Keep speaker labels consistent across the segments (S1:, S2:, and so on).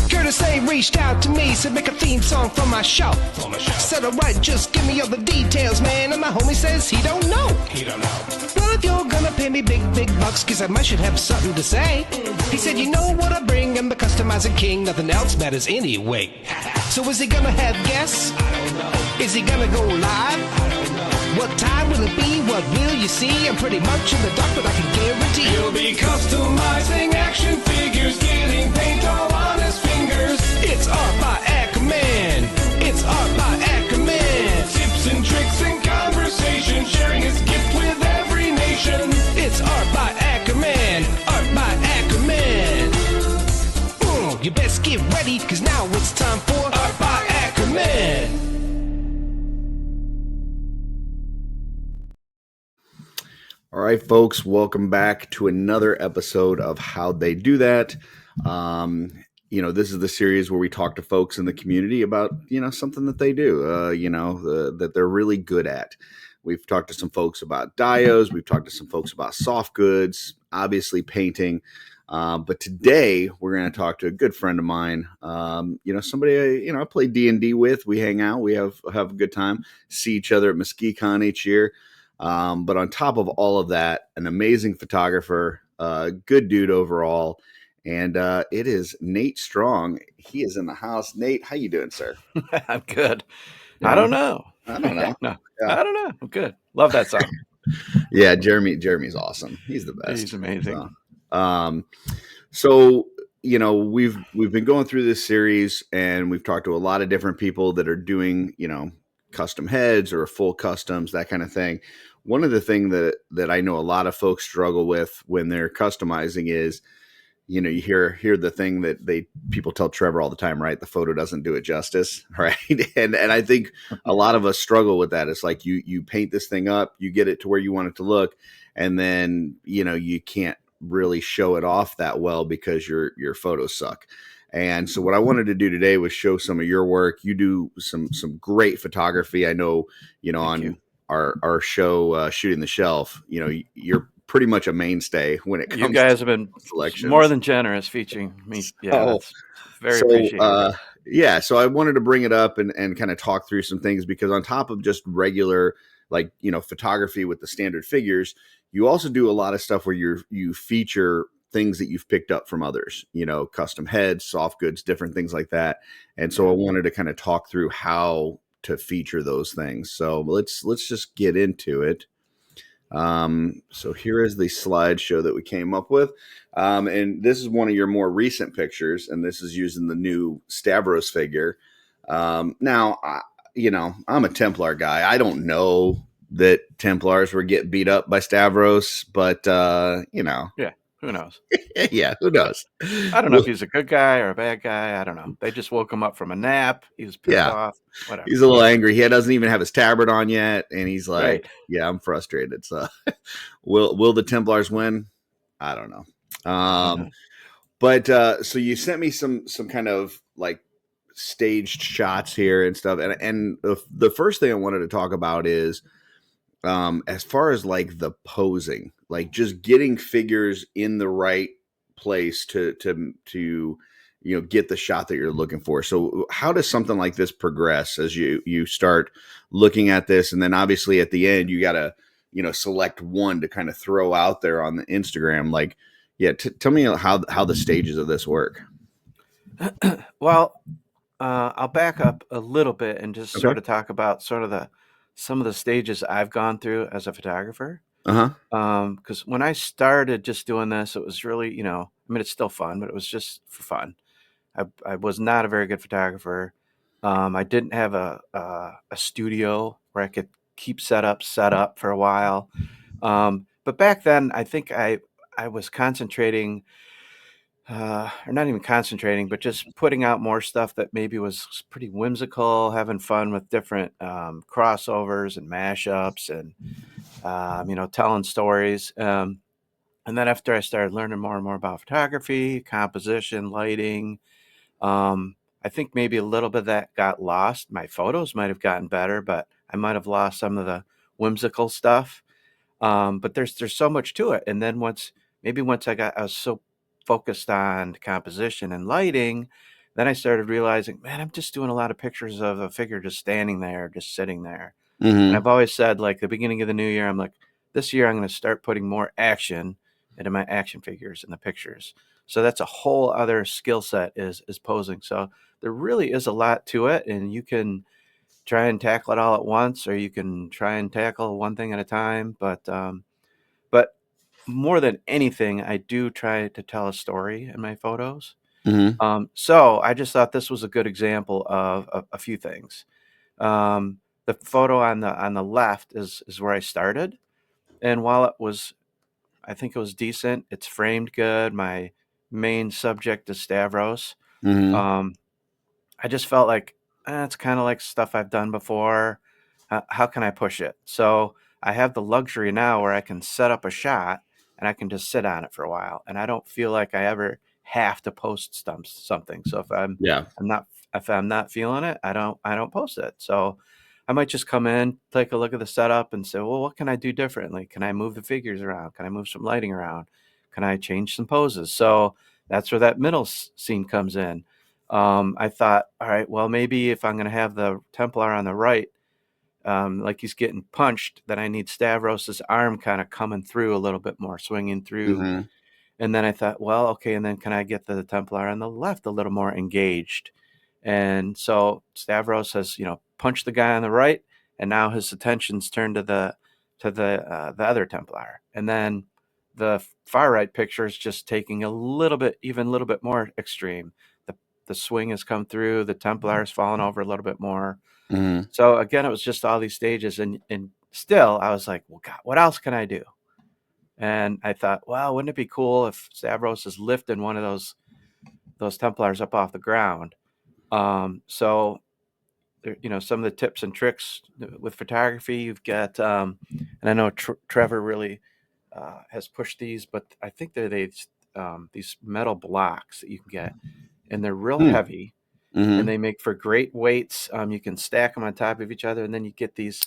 S1: Curtis A reached out to me, said make a theme song for my show. Said alright, just give me all the details, man. And my homie says he don't know. Well, if you're gonna pay me big bucks, cause I might should have something to say. He said, you know what I bring, I'm the customizing king, nothing else matters anyway. So is he gonna have guests? I don't know. Is he gonna go live? I don't know. What time will it be? What will you see? I'm pretty much in the dark, but I can guarantee
S2: He'll be customizing action figures, getting paint all on his fingers.
S1: it's art by Akerman. It's art by Akerman.
S2: Tips and tricks and conversation, sharing his gift with every nation.
S1: It's art by Akerman. Art by Akerman. You best get ready, cause now it's time for Art by Akerman.
S3: All right, folks, welcome back to another episode of How They Do That. This is the series where we talk to folks in the community about, something that they do, that they're really good at. We've talked to some folks about diodes. We've talked to some folks about soft goods, obviously painting. But today we're going to talk to a good friend of mine. Somebody I play D&D with. We hang out. We have a good time. See each other at MesquiCon each year. But on top of all of that, an amazing photographer, good dude overall. And it is Nate Strong. He is in the house. Nate, how you doing, sir?
S4: I'm good.
S3: Yeah.
S4: I don't know.
S3: No. Yeah.
S4: I don't know. I'm good. Love that song.
S3: Yeah, Jeremy's awesome. He's the best.
S4: He's amazing.
S3: So we've been going through this series, and we've talked to a lot of different people that are doing, custom heads or full customs, that kind of thing. One of the things that I know a lot of folks struggle with when they're customizing is, you hear the thing that people tell Trevor all the time, right? The photo doesn't do it justice, right? And I think a lot of us struggle with that. It's like you paint this thing up, you get it to where you want it to look, and then you can't really show it off that well because your photos suck. And so what I wanted to do today was show some of your work. You do some great photography. I know, on our show, Shooting the Shelf, you're pretty much a mainstay when it comes to
S4: you guys have been
S3: selections.
S4: More than generous featuring me. Yeah, that's very appreciated.
S3: So I wanted to bring it up and kind of talk through some things, because on top of just regular, photography with the standard figures, you also do a lot of stuff where you feature things that you've picked up from others, custom heads, soft goods, different things like that. And so I wanted to kind of talk through how to feature those things. So let's just get into it. So here is the slideshow that we came up with. And this is one of your more recent pictures, and this is using the new Stavros figure. Now, I'm a Templar guy. I don't know that Templars were getting beat up by Stavros, but
S4: Yeah, who knows?
S3: Yeah, who knows?
S4: I don't know if he's a good guy or a bad guy. I don't know. They just woke him up from a nap. He was pissed off. Whatever.
S3: He's a little angry. He doesn't even have his tabard on yet, and he's like,
S4: Right.
S3: "Yeah, I'm frustrated." So, will the Templars win? I don't know. But so you sent me some kind of like staged shots here and stuff, and the first thing I wanted to talk about is, as far as like the posing, like just getting figures in the right place to get the shot that you're looking for. So how does something like this progress as you start looking at this, and then obviously at the end you got to select one to kind of throw out there on the Instagram? Like, tell me how the stages of this work.
S4: Well, I'll back up a little bit and just sort of talk about some of the stages I've gone through as a photographer. Because when I started just doing this, it was really, it's still fun, but it was just for fun. I was not a very good photographer. I didn't have a studio where I could keep set up for a while. But back then, I think I was concentrating, or not even concentrating, but just putting out more stuff that maybe was pretty whimsical, having fun with different crossovers and mashups and, telling stories. And then after I started learning more and more about photography, composition, lighting, I think maybe a little bit of that got lost. My photos might have gotten better, but I might have lost some of the whimsical stuff. But there's so much to it. And then once maybe once I was so focused on composition and lighting, then I started realizing, man, I'm just doing a lot of pictures of a figure just standing there, just sitting there. And I've always said, like, the beginning of the new year, I'm like, this year I'm going to start putting more action into my action figures in the pictures. So that's a whole other skill set is posing. So there really is a lot to it, and you can try and tackle it all at once, or you can try and tackle one thing at a time. But more than anything, I do try to tell a story in my photos. So I just thought this was a good example of a few things. The photo on the left is where I started, and while I think it was decent. It's framed good. My main subject is Stavros. Um, I just felt like it's kind of like stuff I've done before. How can I push it? So I have the luxury now where I can set up a shot and I can just sit on it for a while, and I don't feel like I ever have to post something. So
S3: Yeah.
S4: if I'm not feeling it, I don't post it. So I might just come in, take a look at the setup, and say, well, what can I do differently? Can I move the figures around? Can I move some lighting around? Can I change some poses? So that's where that middle scene comes in. I thought, all right, well, maybe if I'm going to have the Templar on the right, like he's getting punched, then I need Stavros's arm kind of coming through a little bit more, swinging through. And then I thought, well, okay, and then can I get the Templar on the left a little more engaged? And so Stavros has, punched the guy on the right, and now his attention's turned to the other Templar. And then the far right picture is just taking even a little bit more extreme. The swing has come through, the Templar has fallen over a little bit more. So again, it was just all these stages, and still I was like, well, God, what else can I do? And I thought, well, wouldn't it be cool if Stavros is lifting one of those Templars up off the ground? So some of the tips and tricks with photography, you've got, and I know Trevor really has pushed these, but I think they're these metal blocks that you can get, and they're real heavy, and they make for great weights. You can stack them on top of each other, and then you get these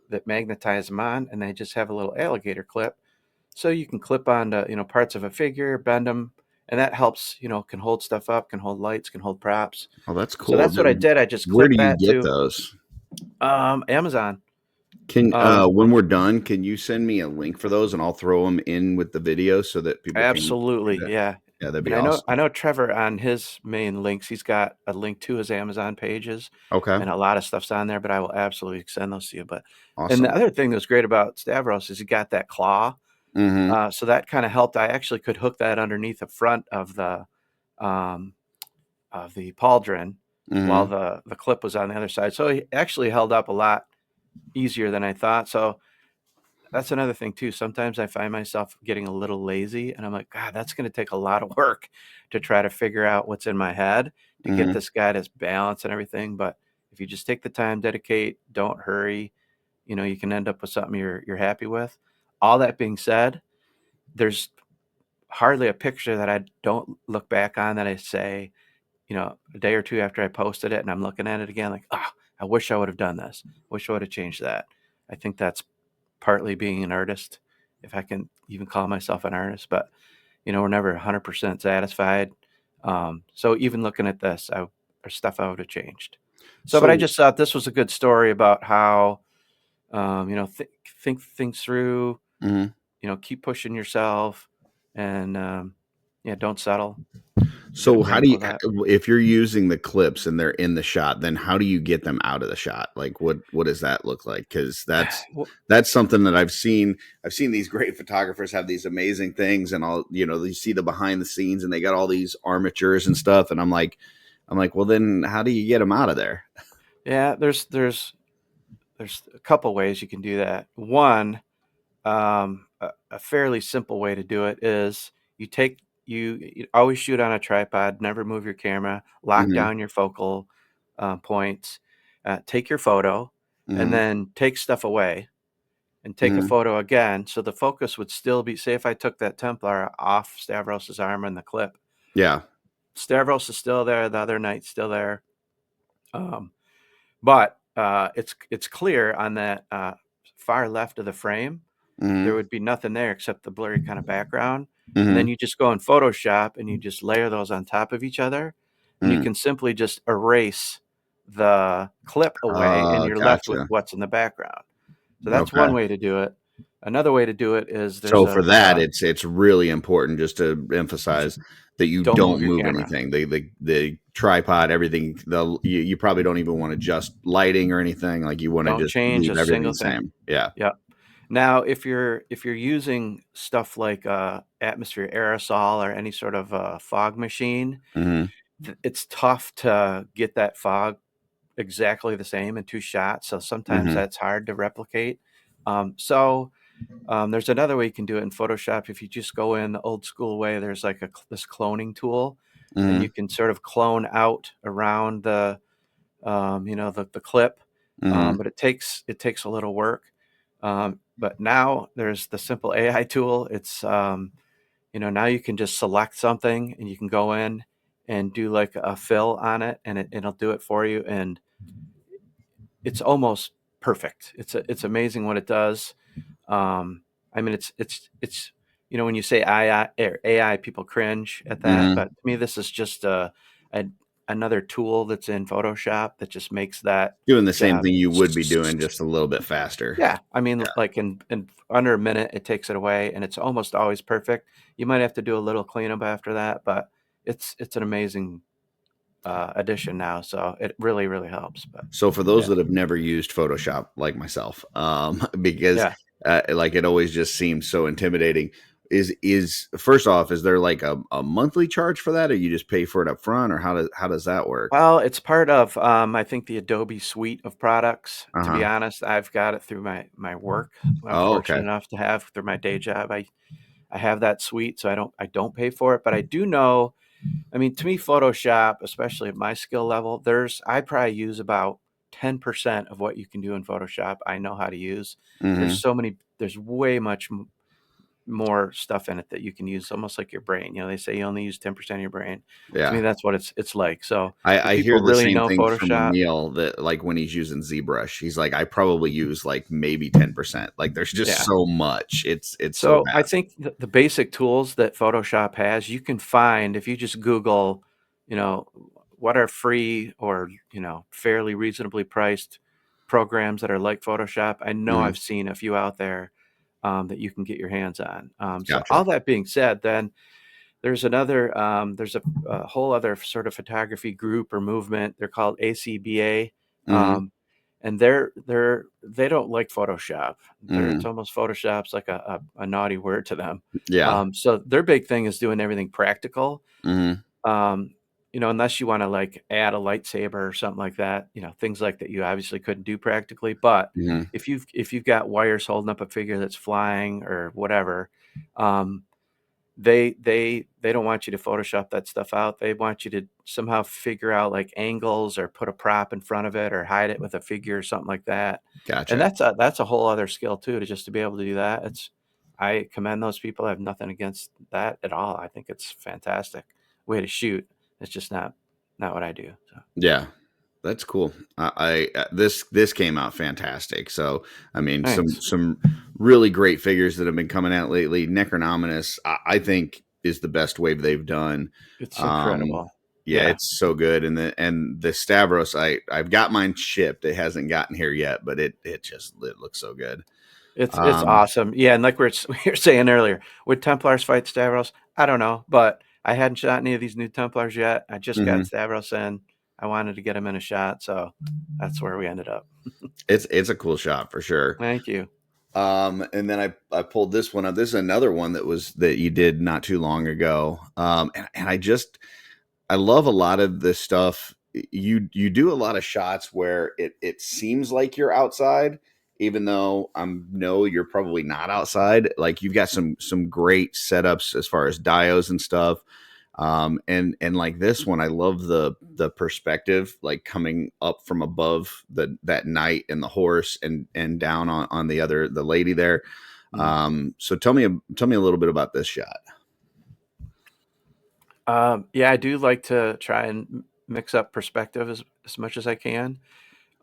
S4: that magnetize them on, and they just have a little alligator clip. So you can clip onto, parts of a figure, bend them, and that helps, can hold stuff up, can hold lights, can hold props.
S3: Oh, that's
S4: So
S3: cool.
S4: that's what I did. I just
S3: Where
S4: clipped
S3: do you
S4: that
S3: get
S4: to
S3: those?
S4: Amazon.
S3: Can
S4: Um,
S3: when we're done, can you send me a link for those and I'll throw them in with the video so that people can see
S4: Absolutely,
S3: that?
S4: yeah.
S3: Yeah, that'd be
S4: And I
S3: awesome.
S4: know Trevor on his main links, he's got a link to his Amazon pages,
S3: Okay.
S4: and a lot of stuff's on there, but I will absolutely send those to you. And the
S3: Awesome.
S4: other thing that's great about Stavros is he got that claw. So that kind of helped. I actually could hook that underneath the front um, of the pauldron while the clip was on the other side. So he actually held up a lot easier than I thought. So that's another thing too. Sometimes I find myself getting a little lazy, and I'm like, God, that's going to take a lot of work to try to figure out what's in my head to get this guy to balance and everything. But if you just take the time, dedicate, don't hurry, you can end up with something you're happy with. All that being said, there's hardly a picture that I don't look back on that I say, a day or two after I posted it and I'm looking at it again, like, I wish I would have done this. Wish I would have changed that. I think that's partly being an artist, if I can even call myself an artist, but we're never 100% satisfied. So even looking at this, there's stuff I would have changed. So, but I
S3: So
S4: just thought this was a good story about how, think things through,
S3: mhm.
S4: keep pushing yourself, and yeah, don't settle. Good
S3: So how do
S4: example
S3: you,
S4: of that.
S3: if you're using the clips and they're in the shot, then how do you get them out of the shot? Like what does that look like? Because
S4: Well,
S3: that's something that I've seen. I've seen these great photographers have these amazing things, and all you see the behind the scenes, and they got all these armatures and stuff, and I'm like, well, then how do you get them out of there?
S4: yeah, there's a couple ways you can do that. One, a fairly simple way to do it is you always shoot on a tripod, never move your camera, lock
S3: Hmm.
S4: down your focal points, take your photo, and
S3: Hmm.
S4: then take stuff away and take a
S3: Hmm.
S4: photo again. So the focus would still be, say if I took that Templar off Stavros's arm in the clip,
S3: Yeah.
S4: Stavros is still there, the other knight's still there. Um, but it's clear on that far left of the frame, there
S3: Hmm.
S4: would be nothing there except the blurry kind of background. and then
S3: Mm-hmm.
S4: you just go in Photoshop and you just layer those on top of each other, and you
S3: Mm.
S4: can simply just erase the clip away, and you're left with
S3: Gotcha.
S4: what's in the background. So that's
S3: Okay.
S4: one way to do it. Another way to do it is there's
S3: So
S4: a
S3: for that, it's really important just to emphasize that you
S4: don't move
S3: don't
S4: your
S3: move
S4: camera.
S3: anything. The tripod, everything. You probably don't even want to adjust lighting or anything. Like you want to
S4: Don't
S3: just
S4: change
S3: leave
S4: a
S3: everything
S4: single
S3: the
S4: thing.
S3: same. Yeah.
S4: Yep. Now, if you're using stuff like atmosphere aerosol or any sort of fog machine,
S3: Hmm.
S4: it's tough to get that fog exactly the same in two shots. So sometimes
S3: Hmm.
S4: that's hard to replicate. There's another way you can do it in Photoshop. If you just go in the old school way, there's like this cloning tool, and you
S3: Hmm.
S4: can sort of clone out around the clip,
S3: Hmm.
S4: but it takes a little work. But now there's the simple AI tool. Now you can just select something and you can go in and do like a fill on it, and it'll do it for you, and it's almost perfect. It's amazing what it does. I mean, it's when you say AI, people cringe at that,
S3: Hmm.
S4: but to me, this is just a another tool that's in Photoshop that just makes that
S3: Doing the same
S4: job.
S3: thing you would be doing, just a little bit faster.
S4: Yeah, I mean, like in under a minute, it takes it away, and it's almost always perfect. You might have to do a little cleanup after that, but it's an amazing addition now, so it really really helps. But
S3: So for those
S4: yeah,
S3: that have never used Photoshop, like myself, because
S4: yeah.
S3: like it always just seems so intimidating. Is first off, is there like a monthly charge for that, or you just pay for it up front, or how does that work?
S4: Well, it's part of, I think, the Adobe suite of products.
S3: Uh
S4: To be
S3: huh.
S4: honest, I've got it through my work. I'm
S3: Oh,
S4: fortunate
S3: okay.
S4: enough to have through my day job. I have that suite, so I don't pay for it, but I do know. I mean, to me, Photoshop, especially at my skill level, I probably use about 10% of what you can do in Photoshop. I know how to use.
S3: Hmm.
S4: There's way much more stuff in it that you can use, almost like your brain. They say you only use 10% of your brain. To me,
S3: Yeah.
S4: that's what it's like. So if
S3: I hear
S4: people
S3: the
S4: really
S3: same
S4: know
S3: thing from
S4: Photoshop,
S3: Emil that like when he's using ZBrush, he's like, I probably use like maybe 10%. Like there's just
S4: yeah.
S3: so much. It's so
S4: So I
S3: vast.
S4: think the basic tools that Photoshop has, you can find if you just Google, you know, what are free or, fairly reasonably priced programs that are like Photoshop. I know
S3: Hmm.
S4: I've seen a few out there that you can get your hands on. So
S3: Gotcha.
S4: all that being said, then there's a whole other sort of photography group or movement. They're called ACBA.
S3: Hmm.
S4: Um, and they don't like Photoshop. It's
S3: Hmm.
S4: almost Photoshop's like a naughty word to them.
S3: Yeah.
S4: So their big thing is doing everything practical.
S3: Hmm.
S4: Um, unless you want to like add a lightsaber or something like that, things like that you obviously couldn't do practically. But
S3: Hmm.
S4: if you've got wires holding up a figure that's flying or whatever, um, they don't want you to Photoshop that stuff out. They want you to somehow figure out like angles or put a prop in front of it or hide it with a figure or something like that. And
S3: Gotcha.
S4: that's a whole other skill too, to be able to do that. I commend those people. I have nothing against that at all. I think it's fantastic way to shoot. It's just not what I do. So
S3: Yeah, that's cool. This came out fantastic. So I mean, some
S4: thanks.
S3: some really great figures that have been coming out lately. Necronominus, I think, is the best wave they've done.
S4: It's
S3: Um,
S4: incredible.
S3: yeah,
S4: Yeah.
S3: it's so good. And the Stavros, I've got mine shipped. It hasn't gotten here yet, but it looks so good.
S4: It's
S3: Um,
S4: awesome. Yeah, and like we were saying earlier, would Templars fight Stavros? I don't know, but I hadn't shot any of these new Templars yet. I just got
S3: mhm.
S4: Stavros in. I wanted to get him in a shot, so that's where we ended up.
S3: It's a cool shot for sure.
S4: Thank you.
S3: And then I pulled this one up. This is another one that you did not too long ago. And I love a lot of this stuff. You do a lot of shots where it seems like you're outside, even though no, you're probably not outside. Like you've got some great setups as far as dios and stuff. And like this one, I love the perspective, like coming up from above that knight and the horse and down on the lady there.
S4: Mm.
S3: So tell me a little bit about this shot.
S4: Yeah, I do like to try and mix up perspective as much as I can.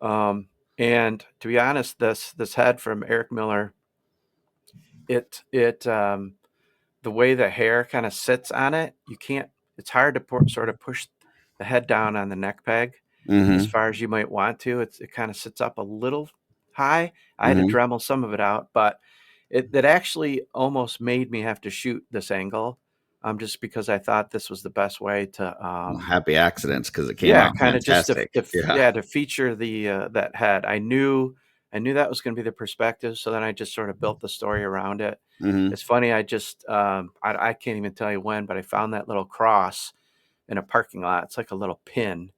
S4: Um, and to be honest, this head from Eric Miller, it the way the hair kind of sits on it, you can't. It's hard to sort of push the head down on the neck peg as far as you might want to. It kind of sits up a little high. I had to Dremel some of it out, but it actually almost made me have to shoot this angle, just because I thought this was the best way to
S3: happy accidents, because it came out
S4: kind of just
S3: fantastic.
S4: to feature the that head. I knew that was going to be the perspective, so then I just sort of built the story around it. It's funny, I just I can't even tell you when, but I found that little cross in a parking lot. It's like a little pin.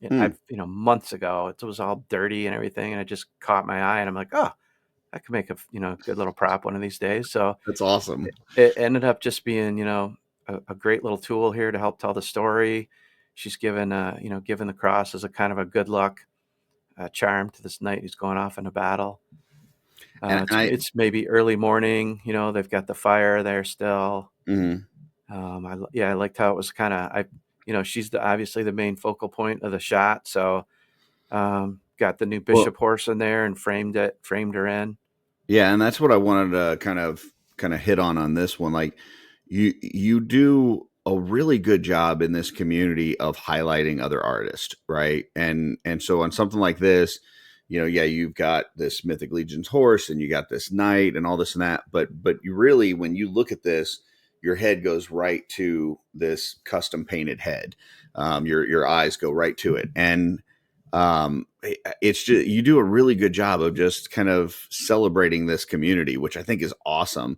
S4: I've months ago. It was all dirty and everything, and it just caught my eye, and I'm like, oh, I could make a good little prop one of these days. So
S3: that's awesome.
S4: It ended up just being a great little tool here to help tell the story. She's given given the cross as a kind of a good luck charm to this knight who's going off in a battle. It's maybe early morning. They've got the fire there still. I liked how it was kind of she's obviously the main focal point of the shot. So got the new bishop horse in there and framed her in.
S3: Yeah, and that's what I wanted to kind of hit on this one. Like you do a really good job in this community of highlighting other artists, right? And so on something like this, you've got this Mythic Legion's horse and you got this knight and all this and that, but you really, when you look at this, your head goes right to this custom painted head. Your eyes go right to it. And it's just, you do a really good job of just kind of celebrating this community, which I think is awesome.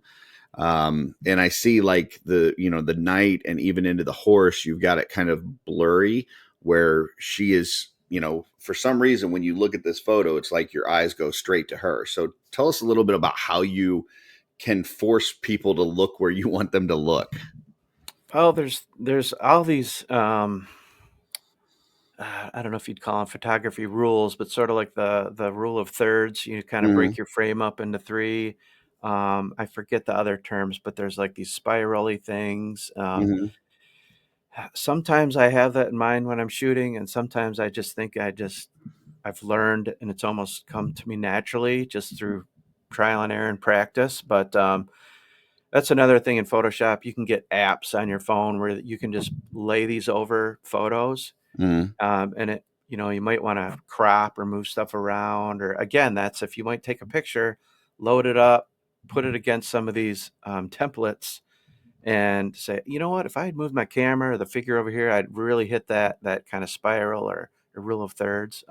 S3: And I see like the knight and even into the horse, you've got it kind of blurry where she is, for some reason, when you look at this photo, it's like your eyes go straight to her. So tell us a little bit about how you can force people to look where you want them to look.
S4: Oh, there's all these, I don't know if you'd call them photography rules, but sort of like the rule of thirds. You kind of break your frame up into three. I forget the other terms, but there's like these spirally things. Sometimes I have that in mind when I'm shooting, and sometimes I just think I've learned, and it's almost come to me naturally just through trial and error and practice. But that's another thing in Photoshop. You can get apps on your phone where you can just lay these over photos. And it, you might want to crop or move stuff around, or again, that's if you might take a picture, load it up, put it against some of these templates and say, you know what, if I had moved my camera or the figure over here, I'd really hit that kind of spiral or a rule of thirds.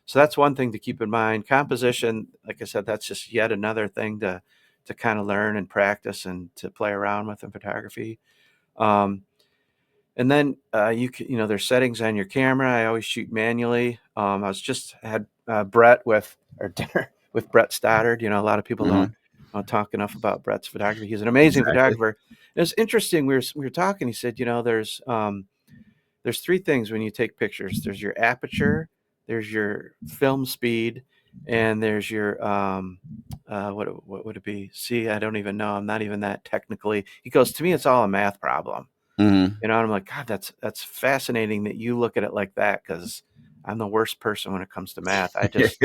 S4: So that's one thing to keep in mind. Composition, like I said, that's just yet another thing to kind of learn and practice and to play around with in photography. And then there's settings on your camera. I always shoot manually. I had Brett with dinner with Brett Stoddard. A lot of people don't talk enough about Brett's photography. He's an amazing photographer. It was interesting. We were talking. He said, there's three things when you take pictures. There's your aperture, there's your film speed, and there's your what would it be? See, I don't even know. I'm not even that technically. He goes, to me, it's all a math problem. And I'm like, God, that's fascinating that you look at it like that, because I'm the worst person when it comes to math. I just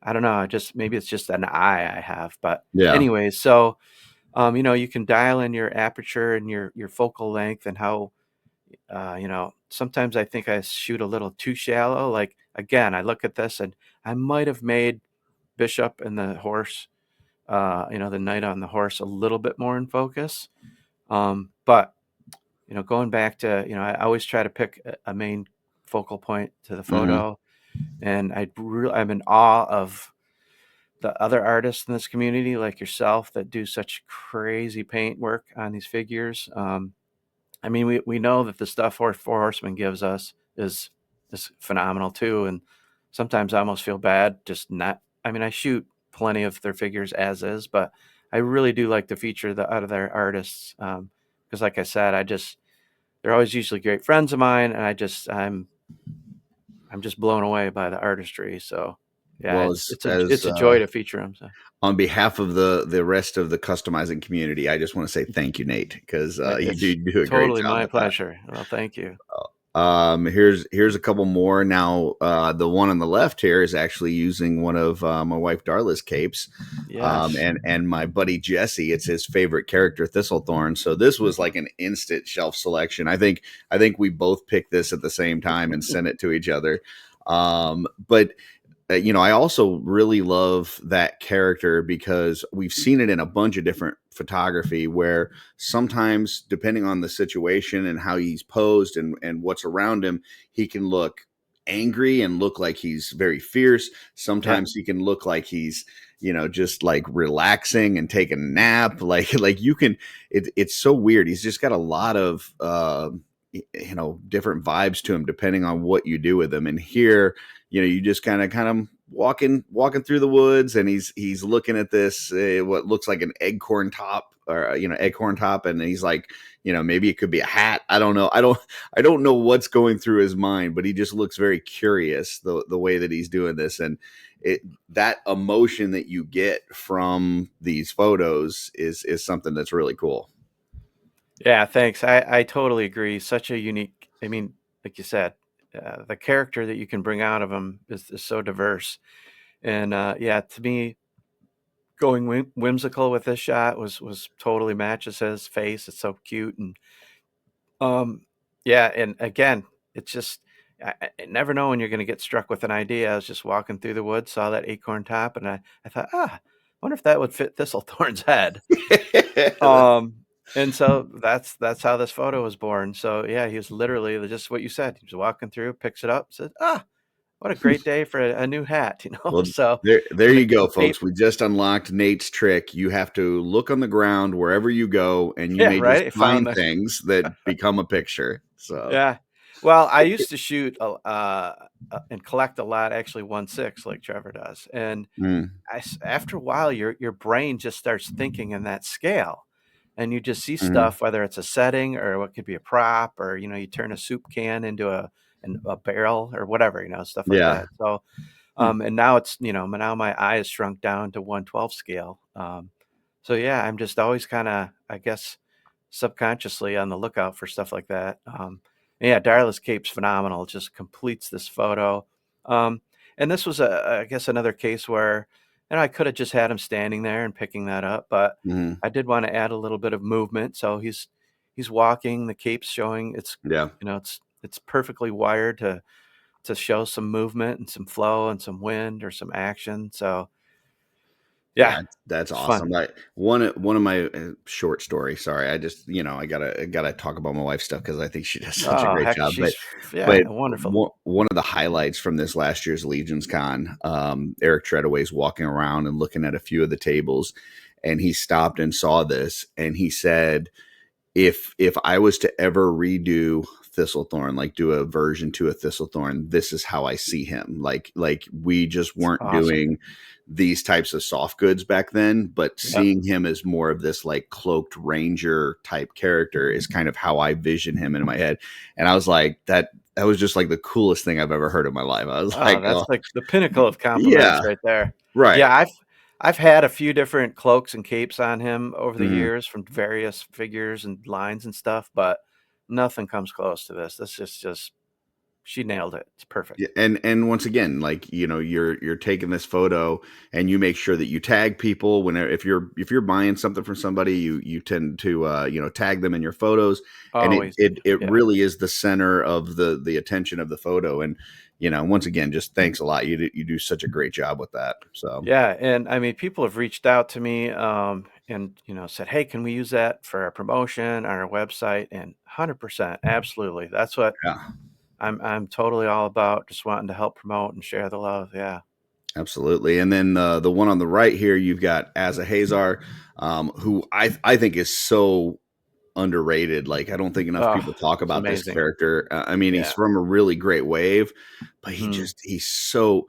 S4: I don't know. Maybe it's just an eye I have. But anyways, so you can dial in your aperture and your focal length and how sometimes I think I shoot a little too shallow. Like, again, I look at this and I might have made Bishop and the horse, the knight on the horse, a little bit more in focus. But going back to, I always try to pick a main focal point to the photo. And I'm in awe of the other artists in this community, like yourself, that do such crazy paint work on these figures. I mean, we know that the stuff Four Horsemen gives us is phenomenal too. And sometimes I almost feel bad just not. I mean, I shoot plenty of their figures as is, but I really do like to feature the other artists, because, like I said, they're always usually great friends of mine, and I'm just blown away by the artistry. So yeah, it's a joy to feature them. So.
S3: On behalf of the rest of the customizing community, I just want to say thank you, Nate, because you do a great job.
S4: Totally my pleasure. Well, thank you.
S3: Here's a couple more. Now, the one on the left here is actually using one of my wife Darla's capes.
S4: Yes.
S3: And my buddy Jesse, it's his favorite character, Thistlethorn. So this was like an instant shelf selection. I think we both picked this at the same time and sent it to each other. But I also really love that character because we've seen it in a bunch of different photography where sometimes, depending on the situation and how he's posed and what's around him, he can look angry and look like he's very fierce. Sometimes he can look like he's, just like relaxing and taking a nap. Like you can, it's so weird. He's just got a lot of, different vibes to him depending on what you do with him. And here, you just kind of walking through the woods, and he's looking at this what looks like an acorn top, and he's like, maybe it could be a hat. I don't know. I don't know what's going through his mind, but he just looks very curious the way that he's doing this, and that emotion that you get from these photos is something that's really cool.
S4: Yeah, thanks. I totally agree. Such a unique, I mean, like you said, the character that you can bring out of him is so diverse. And yeah, to me, going whimsical with this shot was totally matches his face. It's so cute. And yeah, and again, it's just, I never know when you're going to get struck with an idea. I was just walking through the woods, saw that acorn top, and I thought, I wonder if that would fit Thistlethorn's head. And so that's how this photo was born. So yeah, he was literally just what you said. He was walking through, picks it up, said, what a great day for a new hat,
S3: Well,
S4: So
S3: there
S4: and
S3: you go,
S4: the cape,
S3: folks. We just unlocked Nate's trick. You have to look on the ground wherever you go, and you
S4: yeah,
S3: may just
S4: right. Found
S3: find
S4: the
S3: things that become a picture. So
S4: yeah. Well, I used to shoot and collect a lot, actually 1/6 like Trevor does, and
S3: mm,
S4: after a while, your brain just starts thinking in that scale, and you just see
S3: mhm.
S4: stuff, whether it's a setting or what could be a prop, or you turn a soup can into a barrel or whatever, stuff like
S3: Yeah.
S4: that. So,
S3: Hmm.
S4: and now it's now my eye is shrunk down to 1/12 scale. So yeah, I'm just always kind of, I guess, subconsciously on the lookout for stuff like that. Yeah, Darla's cape's phenomenal. It just completes this photo. Um, and this was I guess another case where, I could have just had him standing there and picking that up, but
S3: Mhm.
S4: I did want to add a little bit of movement. So he's walking, the cape's showing. It's
S3: Yeah.
S4: it's perfectly wired to show some movement and some flow and some wind or some action. So yeah,
S3: Yeah, that's
S4: it's
S3: awesome.
S4: fun.
S3: Like one of my short story. Sorry, I just I gotta talk about my wife's stuff because I think she does such a
S4: Oh
S3: great
S4: heck,
S3: job. But
S4: she's yeah,
S3: but
S4: wonderful.
S3: one of the highlights from this last year's Legions Con, Eric Treadaway's walking around and looking at a few of the tables, and he stopped and saw this, and he said, if I was to ever redo Thistlethorn, like do a version to a Thistlethorn, this is how I see him. Like we just
S4: It's
S3: weren't
S4: awesome.
S3: doing these types of soft goods back then, but
S4: Yep.
S3: seeing him as more of this like cloaked ranger type character is kind of how I vision him in my head. And I was like, that was just like the coolest thing I've ever heard in my life. I was
S4: Oh,
S3: like,
S4: that's
S3: oh
S4: like the pinnacle of compliments
S3: yeah,
S4: right there.
S3: right.
S4: Yeah, I've had a few different cloaks and capes on him over the
S3: Mhm.
S4: years from various figures and lines and stuff, but nothing comes close to this. This is just she nailed it. It's perfect.
S3: Yeah, and once again, like you're taking this photo, and you make sure that you tag people whenever if you're buying something from somebody, you tend to tag them in your photos, and it
S4: Always.
S3: it it
S4: Yeah.
S3: really is the center of the attention of the photo. And once again, just thanks a lot. You do such a great job with that. So
S4: Yeah, and I mean, people have reached out to me, and said, "Hey, can we use that for our promotion on our website?" And 100%, absolutely. That's what
S3: yeah.
S4: I'm totally all about. Just wanting to help promote and share the love. Yeah.
S3: Absolutely. And then the one on the right here, you've got Asa Hazar, who I think is so underrated. Like I don't think enough
S4: Oh,
S3: people talk
S4: it's
S3: about this
S4: amazing.
S3: character. I mean, he's
S4: Yeah.
S3: from a really great wave, but
S4: Mhm.
S3: he's so.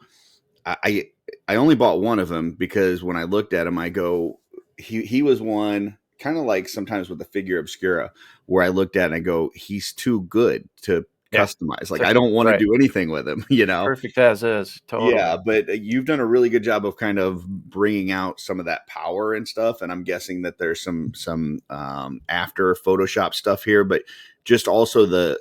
S3: I I only bought one of them because when I looked at him, I go, he was one kind of like sometimes with the figure obscura, where I looked at and I go, he's too good to
S4: Yeah.
S3: customize.
S4: It's
S3: Like
S4: like
S3: I don't want to
S4: right.
S3: do anything with him, you know.
S4: Perfect as is.
S3: Yeah,
S4: Totally.
S3: but you've done a really good job of kind of bringing out some of that power and stuff, and I'm guessing that there's some after Photoshop stuff here, but just also the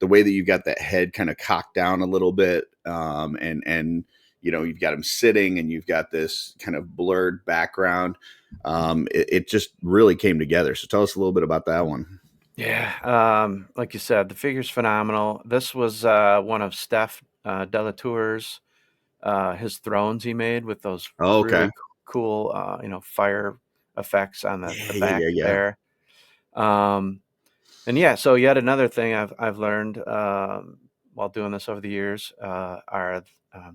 S3: the way that you've got that head kind of cocked down a little bit, and you've got him sitting, and you've got this kind of blurred background. It just really came together. So tell us a little bit about that one.
S4: Yeah, like you said, the figure's phenomenal. This was one of Steph Delatour's his thrones he made with those
S3: Oh, okay.
S4: really cool fire effects on the
S3: Yeah,
S4: back
S3: yeah, yeah,
S4: there. Um, and yeah, so yet another thing I've learned while doing this over the years are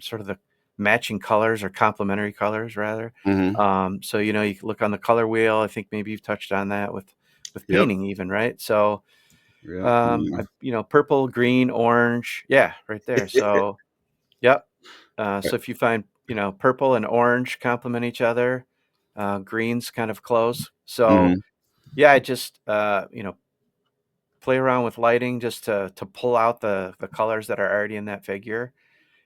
S4: sort of the matching colors or complementary colors rather.
S3: yeah.
S4: So you can look on the color wheel. I think maybe you've touched on that with
S3: Yep.
S4: painting even, right? So
S3: Yep.
S4: purple, green, orange, yeah, right there. So yep. So if you find purple and orange complement each other, green's kind of close. So
S3: Hmm.
S4: yeah, I just play around with lighting just to pull out the colors that are already in that figure.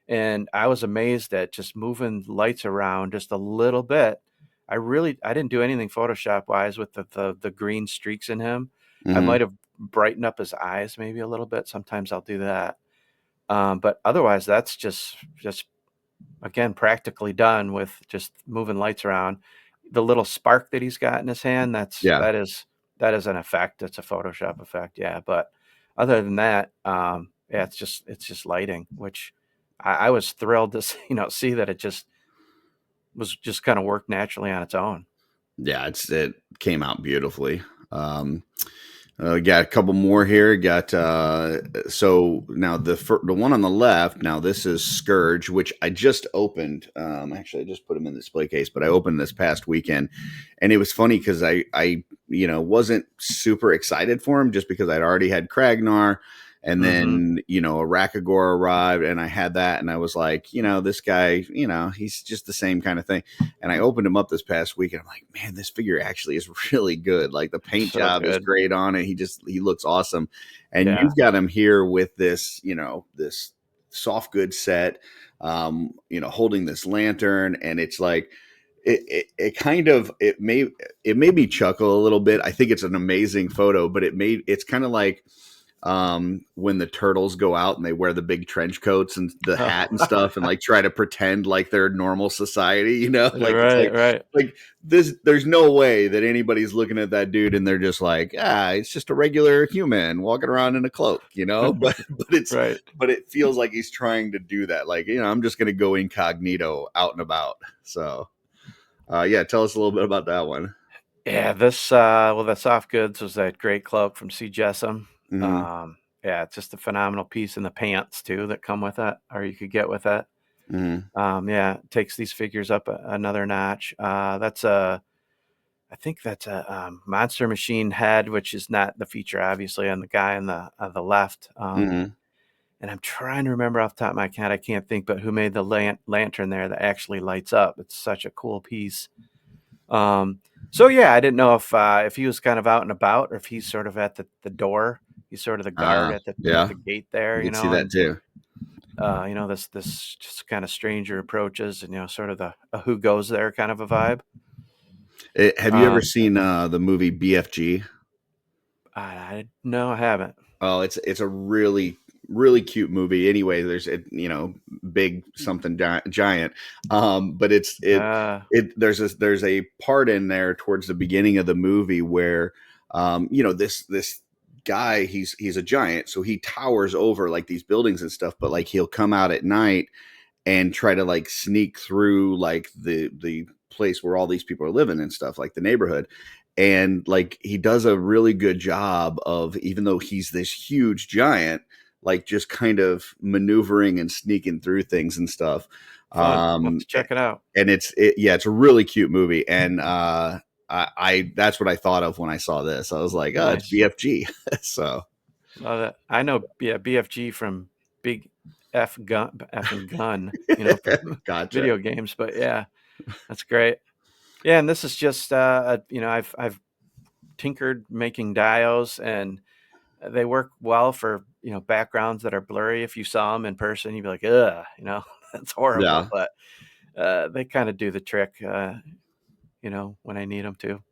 S4: And I was amazed at just moving lights around just a little bit. I didn't do anything Photoshop wise with the green streaks in him. I
S3: Hmm.
S4: might have brightened up his eyes maybe a little bit. Sometimes I'll do that. But otherwise, that's just again practically done with just moving lights around. The little spark that he's got in his hand,
S3: Yeah.
S4: that is an effect. It's a Photoshop effect, yeah. But other than that, yeah, it's just lighting, which I was thrilled to see that it just was just kind of worked naturally on its own.
S3: Yeah, it came out beautifully. Got a couple more here. Got so now the one on the left. Now this is Scourge, which I just opened. Actually, I just put him in the display case, but I opened this past weekend, and it was funny because I wasn't super excited for him just because I'd already had Kragnar. And
S4: Mm-hmm.
S3: then, a Rakagor arrived, and I had that, and I was like, this guy, he's just the same kind of thing. And I opened him up this past week, and I'm like, man, this figure actually is really good. Like the paint
S4: So
S3: job is
S4: good.
S3: great on it. He looks awesome. And
S4: Yeah.
S3: you've got him here with this, this soft goods set, holding this lantern, and it's like it kind of it made me chuckle a little bit. I think it's an amazing photo, but it's kind of like when the turtles go out and they wear the big trench coats and the hat and stuff and like try to pretend like they're normal society, like it's
S4: Right, right.
S3: like this, there's no way that anybody's looking at that dude and they're just like, it's just a regular human walking around in a cloak,
S4: Right.
S3: but it feels like he's trying to do that. Like, I'm just going to go incognito out and about. So, yeah, tell us a little bit about that one.
S4: Yeah, the soft goods was that great cloak from C. Jessam.
S3: Hmm.
S4: Yeah, it's just a phenomenal piece, and the pants too that come with it, or you could get with it.
S3: Hmm.
S4: Yeah, it takes these figures up another notch. I think that's a Monster Machine head, which is not the feature, obviously, on the guy on the left.
S3: Hmm.
S4: And I'm trying to remember off the top of my head, I can't think, but who made the lantern there that actually lights up? It's such a cool piece. Um, so yeah, I didn't know if he was kind of out and about or if he's sort of at the door. He's sort of the guard at
S3: Yeah,
S4: the gate there,
S3: I could see that too.
S4: this just kind of stranger approaches and sort of the a who goes there kind of a vibe.
S3: Have you ever
S4: Um,
S3: seen the movie BFG?
S4: I no, I haven't.
S3: Oh, it's a really really cute movie. Anyway, there's big something giant, but there's a part in there towards the beginning of the movie where this guy, he's a giant, so he towers over like these buildings and stuff, but like he'll come out at night and try to like sneak through like the place where all these people are living and stuff, like the neighborhood. And like he does a really good job of, even though he's this huge giant, like just kind of maneuvering and sneaking through things and stuff.
S4: Fun. I'll have to check it out.
S3: And it's a really cute movie. And I that's what I thought of when I saw this. I was like, oh, it's
S4: Nice.
S3: BFG. So
S4: Love it. I know, yeah, BFG from Big F and Gun, from
S3: gotcha.
S4: video games. But yeah, that's great. Yeah, and this is just I've tinkered making dios, and they work well for backgrounds that are blurry. If you saw them in person, you'd be like, ugh, that's horrible.
S3: Yeah.
S4: But they kind of do the trick, when I need them to.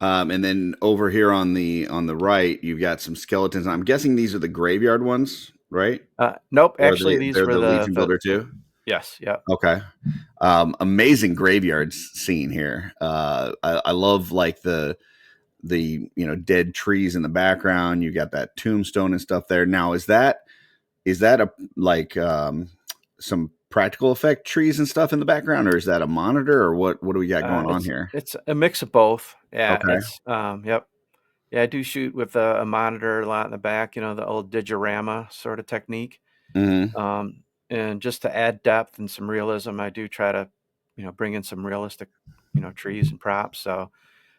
S3: And then over here on the right, you've got some skeletons. I'm guessing these are the graveyard ones, right?
S4: Nope,
S3: Or
S4: actually, these
S3: they're
S4: were
S3: the Legion Builder too?
S4: yes, yep.
S3: Okay. Amazing graveyard scene here. I love like the dead trees in the background. You got that tombstone and stuff there. Now is that a like some practical effect trees and stuff in the background, or is that a monitor, or what do we got going on here?
S4: It's a mix of both. Yeah,
S3: Okay.
S4: yep. Yeah, I do shoot with a monitor a lot in the back, the old digiorama sort of technique.
S3: Hmm.
S4: Um, and just to add depth and some realism, I do try to, bring in some realistic, trees and props. So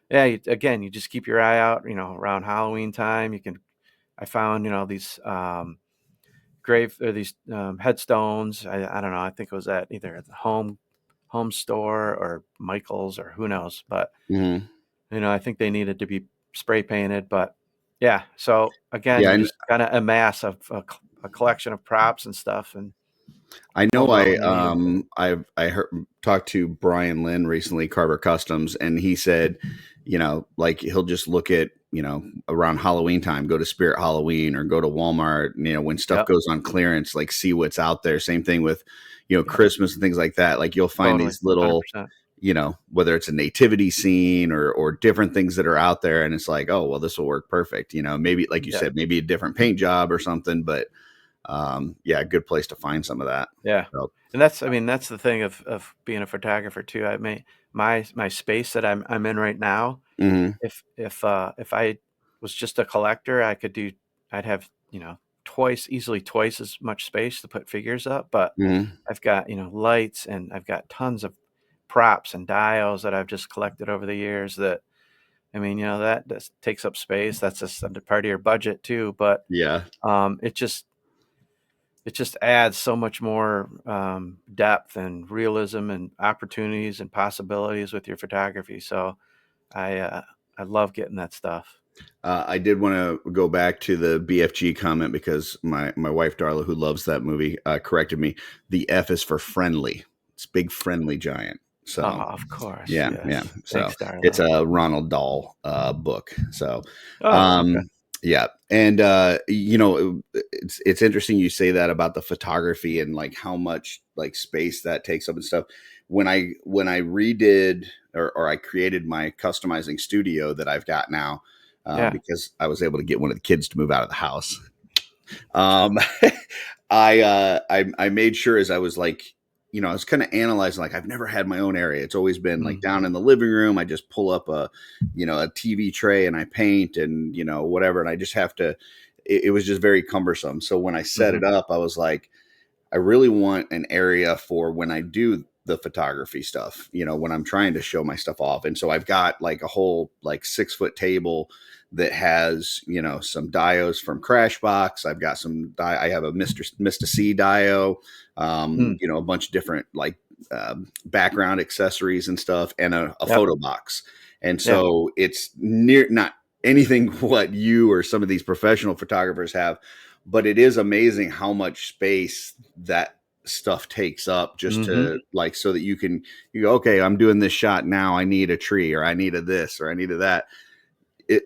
S4: yeah, again, you just keep your eye out, around Halloween time. I found, these these headstones. I don't know. I think it was at either at the home store or Michael's or who knows. But
S3: Hmm.
S4: I think they needed to be spray painted. But yeah, so again,
S3: Yeah,
S4: you
S3: and
S4: just kind of amass a collection of props and stuff, and
S3: I know
S4: however long you need them.
S3: I heard talked to Brian Lynn recently, Carver Customs, and he said, like he'll just look at, around Halloween time, go to Spirit Halloween or go to Walmart, when stuff
S4: Yep,
S3: goes on clearance, like see what's out there. Same thing with,
S4: yep,
S3: Christmas and things like that. Like you'll find
S4: totally,
S3: these little,
S4: 100%.
S3: whether it's a nativity scene or different things that are out there, and it's like, oh well, this will work perfect. Maybe like you
S4: Yeah,
S3: said, maybe a different paint job or something, but yeah, a good place to find some of that.
S4: yeah,
S3: So,
S4: and that's the thing of being a photographer too. I mean, my space that I'm in right now.
S3: mhm,
S4: If I was just a collector, I'd have, easily twice as much space to put figures up, but
S3: mhm.
S4: I've got, lights, and I've got tons of props and dials that I've just collected over the years that, I mean, that just takes up space. That's just a part of your budget too, but
S3: Yeah.
S4: um, it just it just adds so much more depth and realism and opportunities and possibilities with your photography. So I uh, I love getting that stuff.
S3: I did want to go back to the BFG comment because my wife Darla, who loves that movie, corrected me. The F is for friendly. It's big friendly giant.
S4: Oh,
S3: So
S4: of course,
S3: yeah, yeah.
S4: yes.
S3: So
S4: Thanks,
S3: it's
S4: Darla.
S3: a Ronald Dahl book. So
S4: Oh, okay.
S3: um, yeah, and it's interesting you say that about the photography and like how much like space that takes up and stuff. When I redid or I created my customizing studio that I've got now,
S4: Yeah.
S3: because I was able to get one of the kids to move out of the house. Um, I made sure as I was like, I was kind of analyzing, like I've never had my own area. It's always been like
S4: Mm,
S3: down in the living room. I just pull up a TV tray and I paint and, whatever. And I just have to, it was just very cumbersome. So when I set
S4: mhm.
S3: it up, I was like, I really want an area for when I do the photography stuff, when I'm trying to show my stuff off. And so I've got like a whole like 6 foot table that has, some diodes from Crashbox. I've got I have a Mr. C dio,
S4: Mm,
S3: a bunch of different like background accessories and stuff, and a
S4: yep.
S3: photo box. And
S4: Yeah.
S3: so it's near not anything what you or some of these professional photographers have, but it is amazing how much space that stuff takes up just
S4: Mhm.
S3: to like so that you go, okay, I'm doing this shot now, I need a tree or I need a this or I need a that.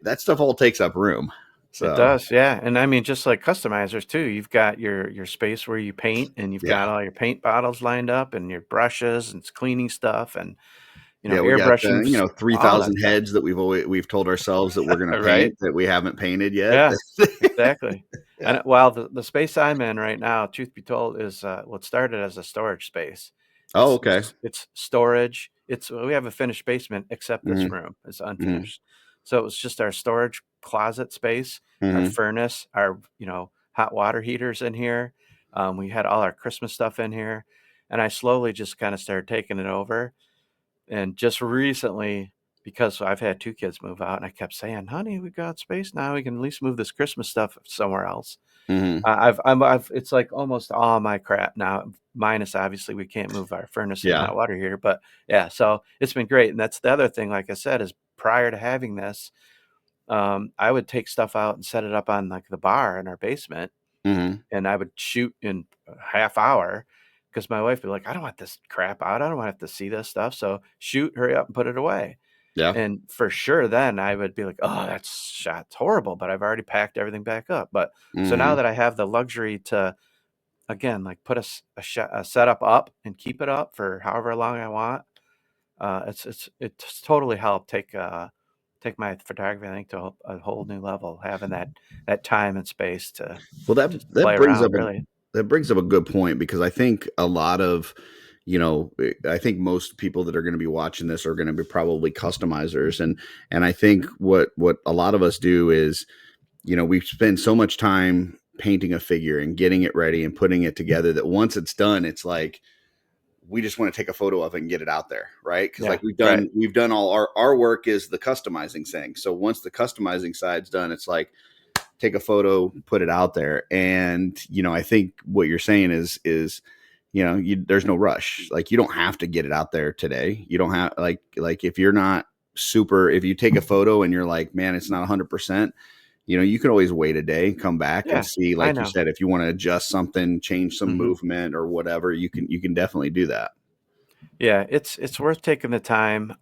S3: That stuff all takes up room.
S4: It
S3: So
S4: does, yeah, and I mean, just like customizers too, you've got your space where you paint, and you've got
S3: yeah,
S4: all your paint bottles lined up and your brushes and cleaning stuff and,
S3: yeah, we got
S4: airbrushing,
S3: three
S4: all that
S3: thousand
S4: stuff,
S3: heads that we've told ourselves that we're going to
S4: right?
S3: paint that we haven't painted yet.
S4: Yeah, exactly.
S3: Yeah.
S4: And while the space I'm in right now, truth be told, is what started as a storage space.
S3: Oh, okay.
S4: It's storage. We have a finished basement except this
S3: Hmm.
S4: room is
S3: Hmm.
S4: unfinished. So it was just our storage closet space, our
S3: Hmm.
S4: furnace, our hot water heaters in here. We had all our Christmas stuff in here, and I slowly just kind of started taking it over. And just recently, because I've had 2 kids move out, and I kept saying, "Honey, we got space now. We can at least move this Christmas stuff somewhere else."
S3: Hmm.
S4: I've it's like almost all my crap now, minus obviously we can't move our furnace and
S3: Yeah.
S4: hot water heater, but yeah, so it's been great. And that's the other thing, like I said, is prior to having this, I would take stuff out and set it up on like the bar in our basement,
S3: Hmm.
S4: and I would shoot in a half hour because my wife would be like, "I don't want this crap out. I don't want to have to see this stuff. So shoot, hurry up and put it away."
S3: Yeah.
S4: And for sure, then I would be like, oh, that shot's horrible, but I've already packed everything back up. But so now
S3: Hmm.
S4: that I have the luxury to, again, like put a setup up and keep it up for however long I want, it's totally helped take my photography, I think, to a whole new level, having that time and space to
S3: Well,
S4: just
S3: that
S4: play
S3: brings
S4: around,
S3: up
S4: really.
S3: a good point, because I think a lot of, I think most people that are going to be watching this are going to be probably customizers, and I think what a lot of us do is, we spend so much time painting a figure and getting it ready and putting it together that once it's done, it's like we just want to take a photo of it and get it out there, right? Because
S4: Yeah,
S3: like
S4: right.
S3: we've done all our work is the customizing thing. So once the customizing side's done, it's like take a photo, put it out there. And, I think what you're saying is, there's no rush. Like, you don't have to get it out there today. You don't have like, if you're not if you take a photo and you're like, man, it's not 100%, you can always wait a day, come back and
S4: Yeah,
S3: see,
S4: I
S3: like you
S4: know.
S3: said, if you want to adjust something, change some
S4: Hmm.
S3: movement or whatever, you can definitely do that.
S4: Yeah, it's worth taking the time,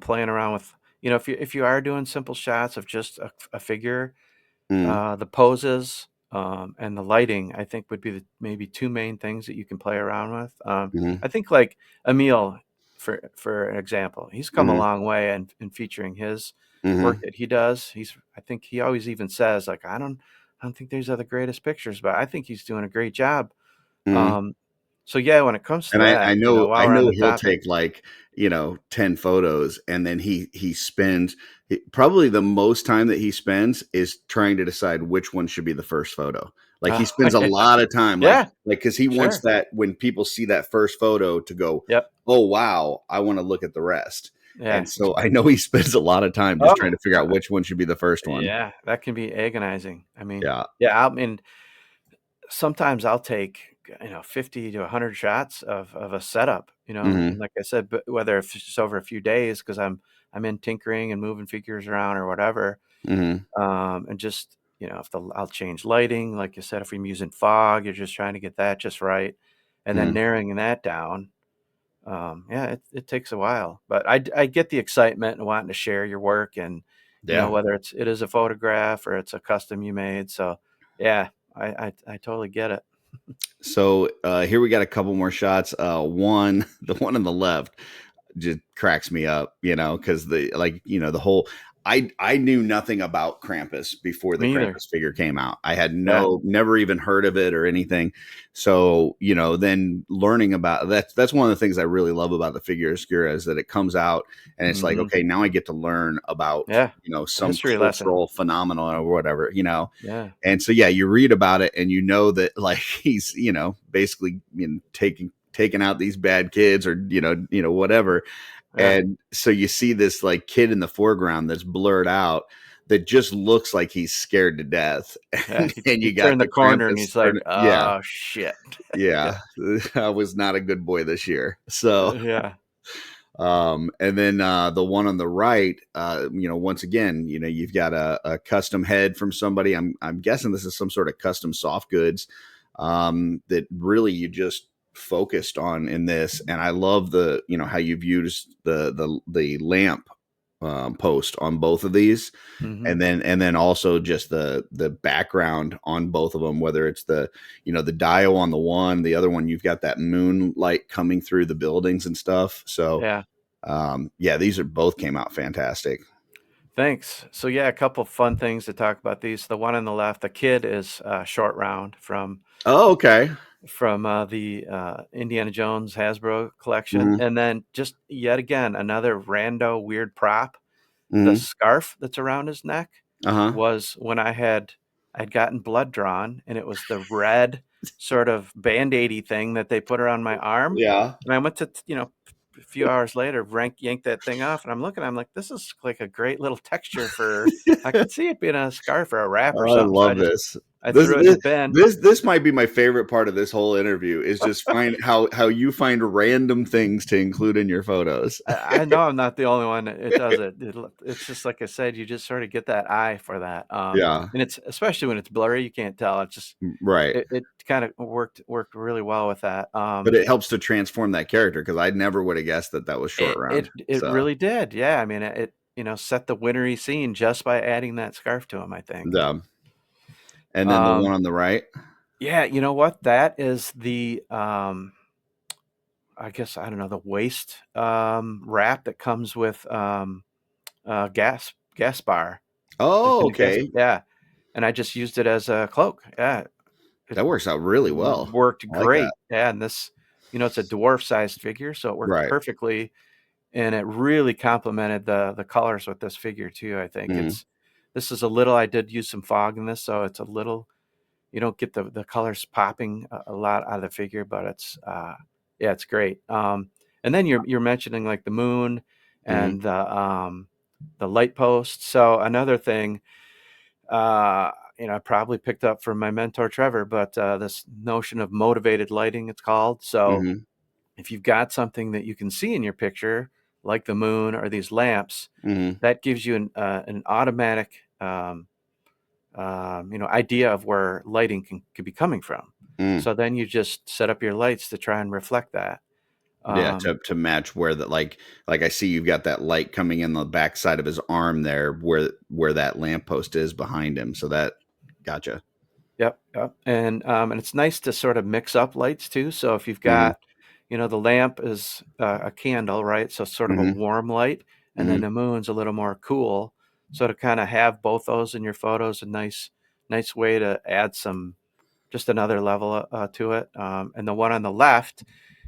S4: playing around with, if you are doing simple shots of just a figure,
S3: Mm,
S4: the poses, and the lighting, I think, would be the maybe 2 main things that you can play around with.
S3: mm-hmm,
S4: I think, like, Emil, for an example, he's come a
S3: mm-hmm,
S4: long way in featuring his work
S3: mm-hmm,
S4: that he does. I think he always even says, like, "I don't think these are the greatest pictures, but I think he's doing a great job."
S3: mm-hmm.
S4: Um, so, yeah, when it comes to
S3: And I
S4: that,
S3: know
S4: while we're on the
S3: he'll
S4: topic.
S3: take like, 10 photos, and then he spends probably the most time that he spends is trying to decide which one should be the first photo. Like, he
S4: Oh,
S3: spends a
S4: yeah.
S3: lot of time,
S4: Yeah,
S3: because he wants
S4: sure.
S3: that when people see that first photo to go,
S4: Yep.
S3: "Oh, wow, I want to look at the rest."
S4: Yeah.
S3: And so I know he spends a lot of time just trying
S4: Oh,
S3: to figure out which one should be the first one.
S4: yeah, that can be agonizing. I mean,
S3: Yeah.
S4: yeah, I mean, sometimes I'll take, 50 to 100 shots of a setup, and
S3: Mhm.
S4: like I said, but whether if it's just over a few days, because I'm in tinkering and moving figures around or whatever,
S3: Mhm.
S4: and just, if I'll change lighting, like you said, if I'm using fog, you're just trying to get that just right, and then
S3: Mhm.
S4: narrowing that down. Yeah, it takes a while, but I get the excitement and wanting to share your work, and,
S3: Yeah.
S4: whether it is a photograph or it's a custom you made. So, yeah, I totally get it.
S3: So here we got a couple more shots. One, the one on the left, just cracks me up, because the whole. I knew nothing about Krampus before the
S4: Me either.
S3: Krampus figure came out. I had
S4: Yeah.
S3: never even heard of it or anything. So, then learning about that's one of the things I really love about the figure Oscura is that it comes out and it's like,
S4: Mhm.
S3: okay, now I get to learn about,
S4: Yeah. A
S3: some
S4: history lesson.
S3: cultural phenomenon or whatever.
S4: Yeah.
S3: And so, yeah, you read about it and that like he's, basically, taking out these bad kids or, whatever.
S4: Yeah.
S3: And so you see this like kid in the foreground that's blurred out that just looks like he's scared to death.
S4: Yeah.
S3: And then
S4: He
S3: you got
S4: turned the
S3: the
S4: corner and
S3: Krampus.
S4: he's like,
S3: Yeah.
S4: "Oh, shit." Yeah.
S3: Yeah. I was not a good boy this year. So,
S4: Yeah.
S3: and then the one on the right, once again, you've got a custom head from somebody. I'm guessing this is some sort of custom soft goods that really you just focused on in this. And I love how you've used the lamp post on both of these,
S4: Mhm.
S3: and then also just the background on both of them, whether it's the dial on the one, the other one you've got that moonlight coming through the buildings and stuff. So
S4: Yeah.
S3: yeah, these are both came out fantastic.
S4: Thanks. So, yeah, a couple fun things to talk about these. The one on the left, the kid is, Short Round
S3: Oh, okay.
S4: from the Indiana Jones Hasbro collection,
S3: Hmm.
S4: and then just yet again another rando weird prop. The
S3: Hmm.
S4: scarf that's around his neck
S3: Uh-huh.
S4: was when I'd gotten blood drawn, and it was the red sort of band-aidy thing that they put around my arm,
S3: Yeah.
S4: and I went to, a few hours later, yank that thing off, and I'm like, "This is like a great little texture for." I could see it being a scarf or a wrap or
S3: Oh, I
S4: something, so
S3: love this.
S4: I
S3: This
S4: threw it in
S3: this
S4: the bin.
S3: this might be my favorite part of this whole interview is just find how you find random things to include in your photos.
S4: I know I'm not the only one that it does it. It's just like I said, you just sort of get that eye for that,
S3: Yeah.
S4: and it's especially when it's blurry, you can't tell. It's just
S3: Right.
S4: it kinda worked really well with that.
S3: But it helps to transform that character because I never would have guessed that that was Short Round.
S4: It
S3: So
S4: really did, yeah, I mean, it set the wintry scene just by adding that scarf to him, I think.
S3: And then the one on the right.
S4: Yeah, you know what? That is the I guess I don't know, the waist wrap that comes with gas bar.
S3: Oh, okay.
S4: Yeah. And I just used it as a cloak. Yeah. It
S3: That works out really well.
S4: worked
S3: I like that.
S4: great. Yeah, and this, it's a dwarf sized figure, so it worked
S3: Right.
S4: perfectly, and it really complemented the colors with this figure too. I think this is a little. I did use some fog in this, so it's a little. You don't get the colors popping a lot out of the figure, but it's yeah, it's great. And then you're mentioning like the moon and the light post. So another thing, I probably picked up from my mentor Trevor, but this notion of motivated lighting, it's called. So if you've got something that you can see in your picture, like the moon or these lamps, that gives you an automatic idea of where lighting could be coming from. So then you just set up your lights to try and reflect that.
S3: Yeah, to match where like I see you've got that light coming in the backside of his arm there, where that lamppost is behind him. So that gotcha.
S4: Yep. And it's nice to sort of mix up lights too. So if you've
S3: Mm-hmm.
S4: got, the lamp is a candle, right? So sort of a
S3: Mm-hmm.
S4: warm light, and then
S3: Mm-hmm.
S4: the moon's a little more cool. So to kind of have both those in your photos, a nice way to add just another level to it. And the one on the left,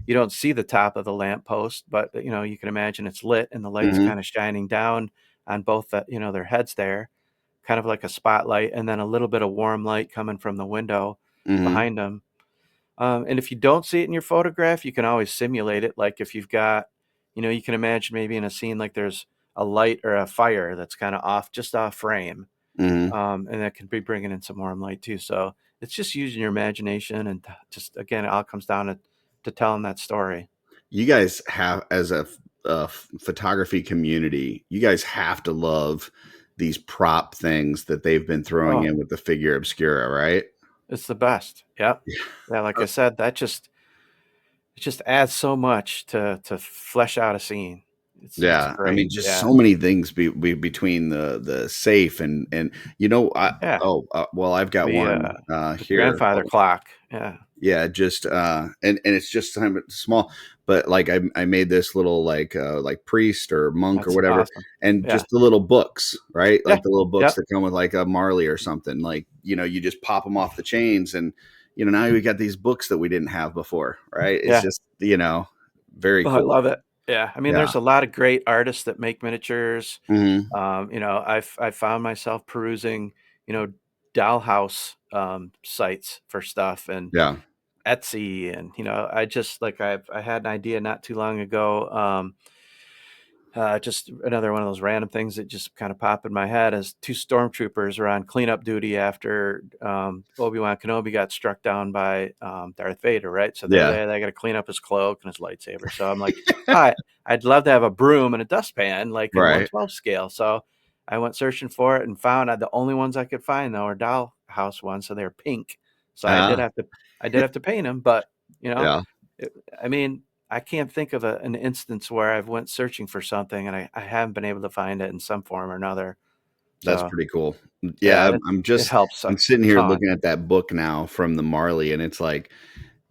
S4: you don't see the top of the lamp post, but you can imagine it's lit and the light's
S3: Mm-hmm.
S4: kind of shining down on both their heads there, kind of like a spotlight, and then a little bit of warm light coming from the window
S3: Mm-hmm.
S4: behind them. And if you don't see it in your photograph, you can always simulate it. Like if you've got, you can imagine maybe in a scene like there's a light or a fire that's kind of just off frame,
S3: Mm-hmm.
S4: and that can be bringing in some warm light too. So it's just using your imagination, and just again, it all comes down to telling that story.
S3: You guys have, as a photography community, you guys have to love these prop things that they've been throwing
S4: Oh,
S3: in with the figure obscura, right?
S4: it's the best. Yep. Yeah, like I said, it just adds so much to flesh out a scene. It's
S3: Yeah, I
S4: great.
S3: mean, just
S4: Yeah.
S3: so many things between the safe and
S4: Yeah.
S3: well, I've got
S4: The
S3: one
S4: the
S3: here.
S4: grandfather clock. Yeah.
S3: Yeah, just and it's just kind of small, but like I made this little like priest or monk or
S4: That's
S3: whatever,
S4: awesome.
S3: and
S4: Yeah.
S3: just the little books, right?
S4: Yeah.
S3: Like the little books
S4: Yep.
S3: that come with like a Marley or something. Like you just pop them off the chains, and now we got these books that we didn't have before, right? It's
S4: Yeah.
S3: just very
S4: Oh, I
S3: cool.
S4: love it. Yeah. I mean,
S3: Yeah.
S4: there's a lot of great artists that make miniatures.
S3: Hmm.
S4: I found myself perusing, you know, dollhouse sites for stuff, and
S3: Yeah.
S4: Etsy, and I just like I had an idea not too long ago. Just another one of those random things that just kind of pop in my head as two stormtroopers are on cleanup duty after Obi-Wan Kenobi got struck down by Darth Vader, right? So they're
S3: Yeah.
S4: there, they got to clean up his cloak and his lightsaber. So I'm like, all right, I'd love to have a broom and a dustpan like in
S3: Right.
S4: 1/12 scale. So I went searching for it and found the only ones I could find though are dollhouse ones, so they're pink. So
S3: Uh,
S4: I did have to paint them, but you know,
S3: yeah.
S4: it, I mean, I can't think of an instance where I've went searching for something and I haven't been able to find it in some form or another.
S3: That's
S4: So
S3: pretty cool.
S4: yeah,
S3: Yeah,
S4: it helps
S3: I'm
S4: a
S3: sitting here
S4: ton.
S3: looking at that book now from the Marley, and it's like,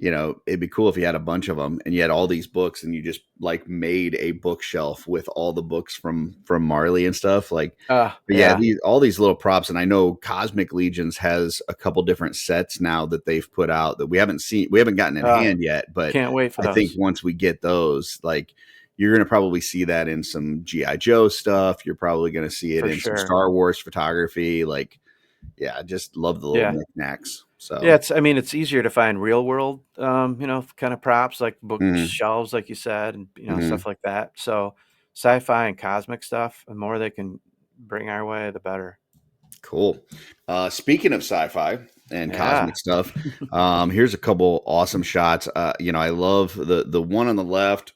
S3: it'd be cool if you had a bunch of them and you had all these books and you just like made a bookshelf with all the books from Marley and stuff. Like, but yeah,
S4: Yeah.
S3: all these little props, and I know Cosmic Legions has a couple different sets now that they've put out that we haven't gotten in
S4: Uh,
S3: hand yet, but
S4: can't wait for
S3: I think
S4: those
S3: once we get those, like you're going to probably see that in some GI Joe stuff. You're probably going to see it
S4: for
S3: in some
S4: sure.
S3: Star Wars photography. Like, yeah, I just love the little
S4: Yeah.
S3: knickknacks.
S4: Yeah,
S3: So,
S4: it's easier to find real world, kind of props like
S3: mhm,
S4: bookshelves, like you said, and
S3: mhm.
S4: stuff like that. So, sci-fi and cosmic stuff, the more they can bring our way, the better.
S3: Cool. Speaking of sci-fi and
S4: Yeah.
S3: cosmic stuff, here's a couple awesome shots. I love the one on the left.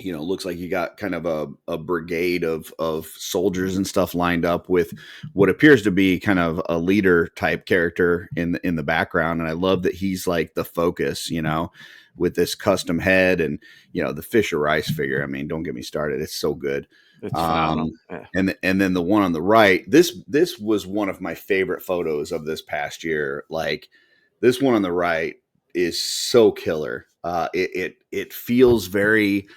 S3: Looks like you got kind of a brigade of soldiers and stuff lined up with what appears to be kind of a leader type character in the background. And I love that he's like the focus, with this custom head and the Fisher Rice figure. I mean, don't get me started. It's so good.
S4: It's phenomenal. Yeah.
S3: And then the one on the right, this was one of my favorite photos of this past year. Like this one on the right is so killer. It feels very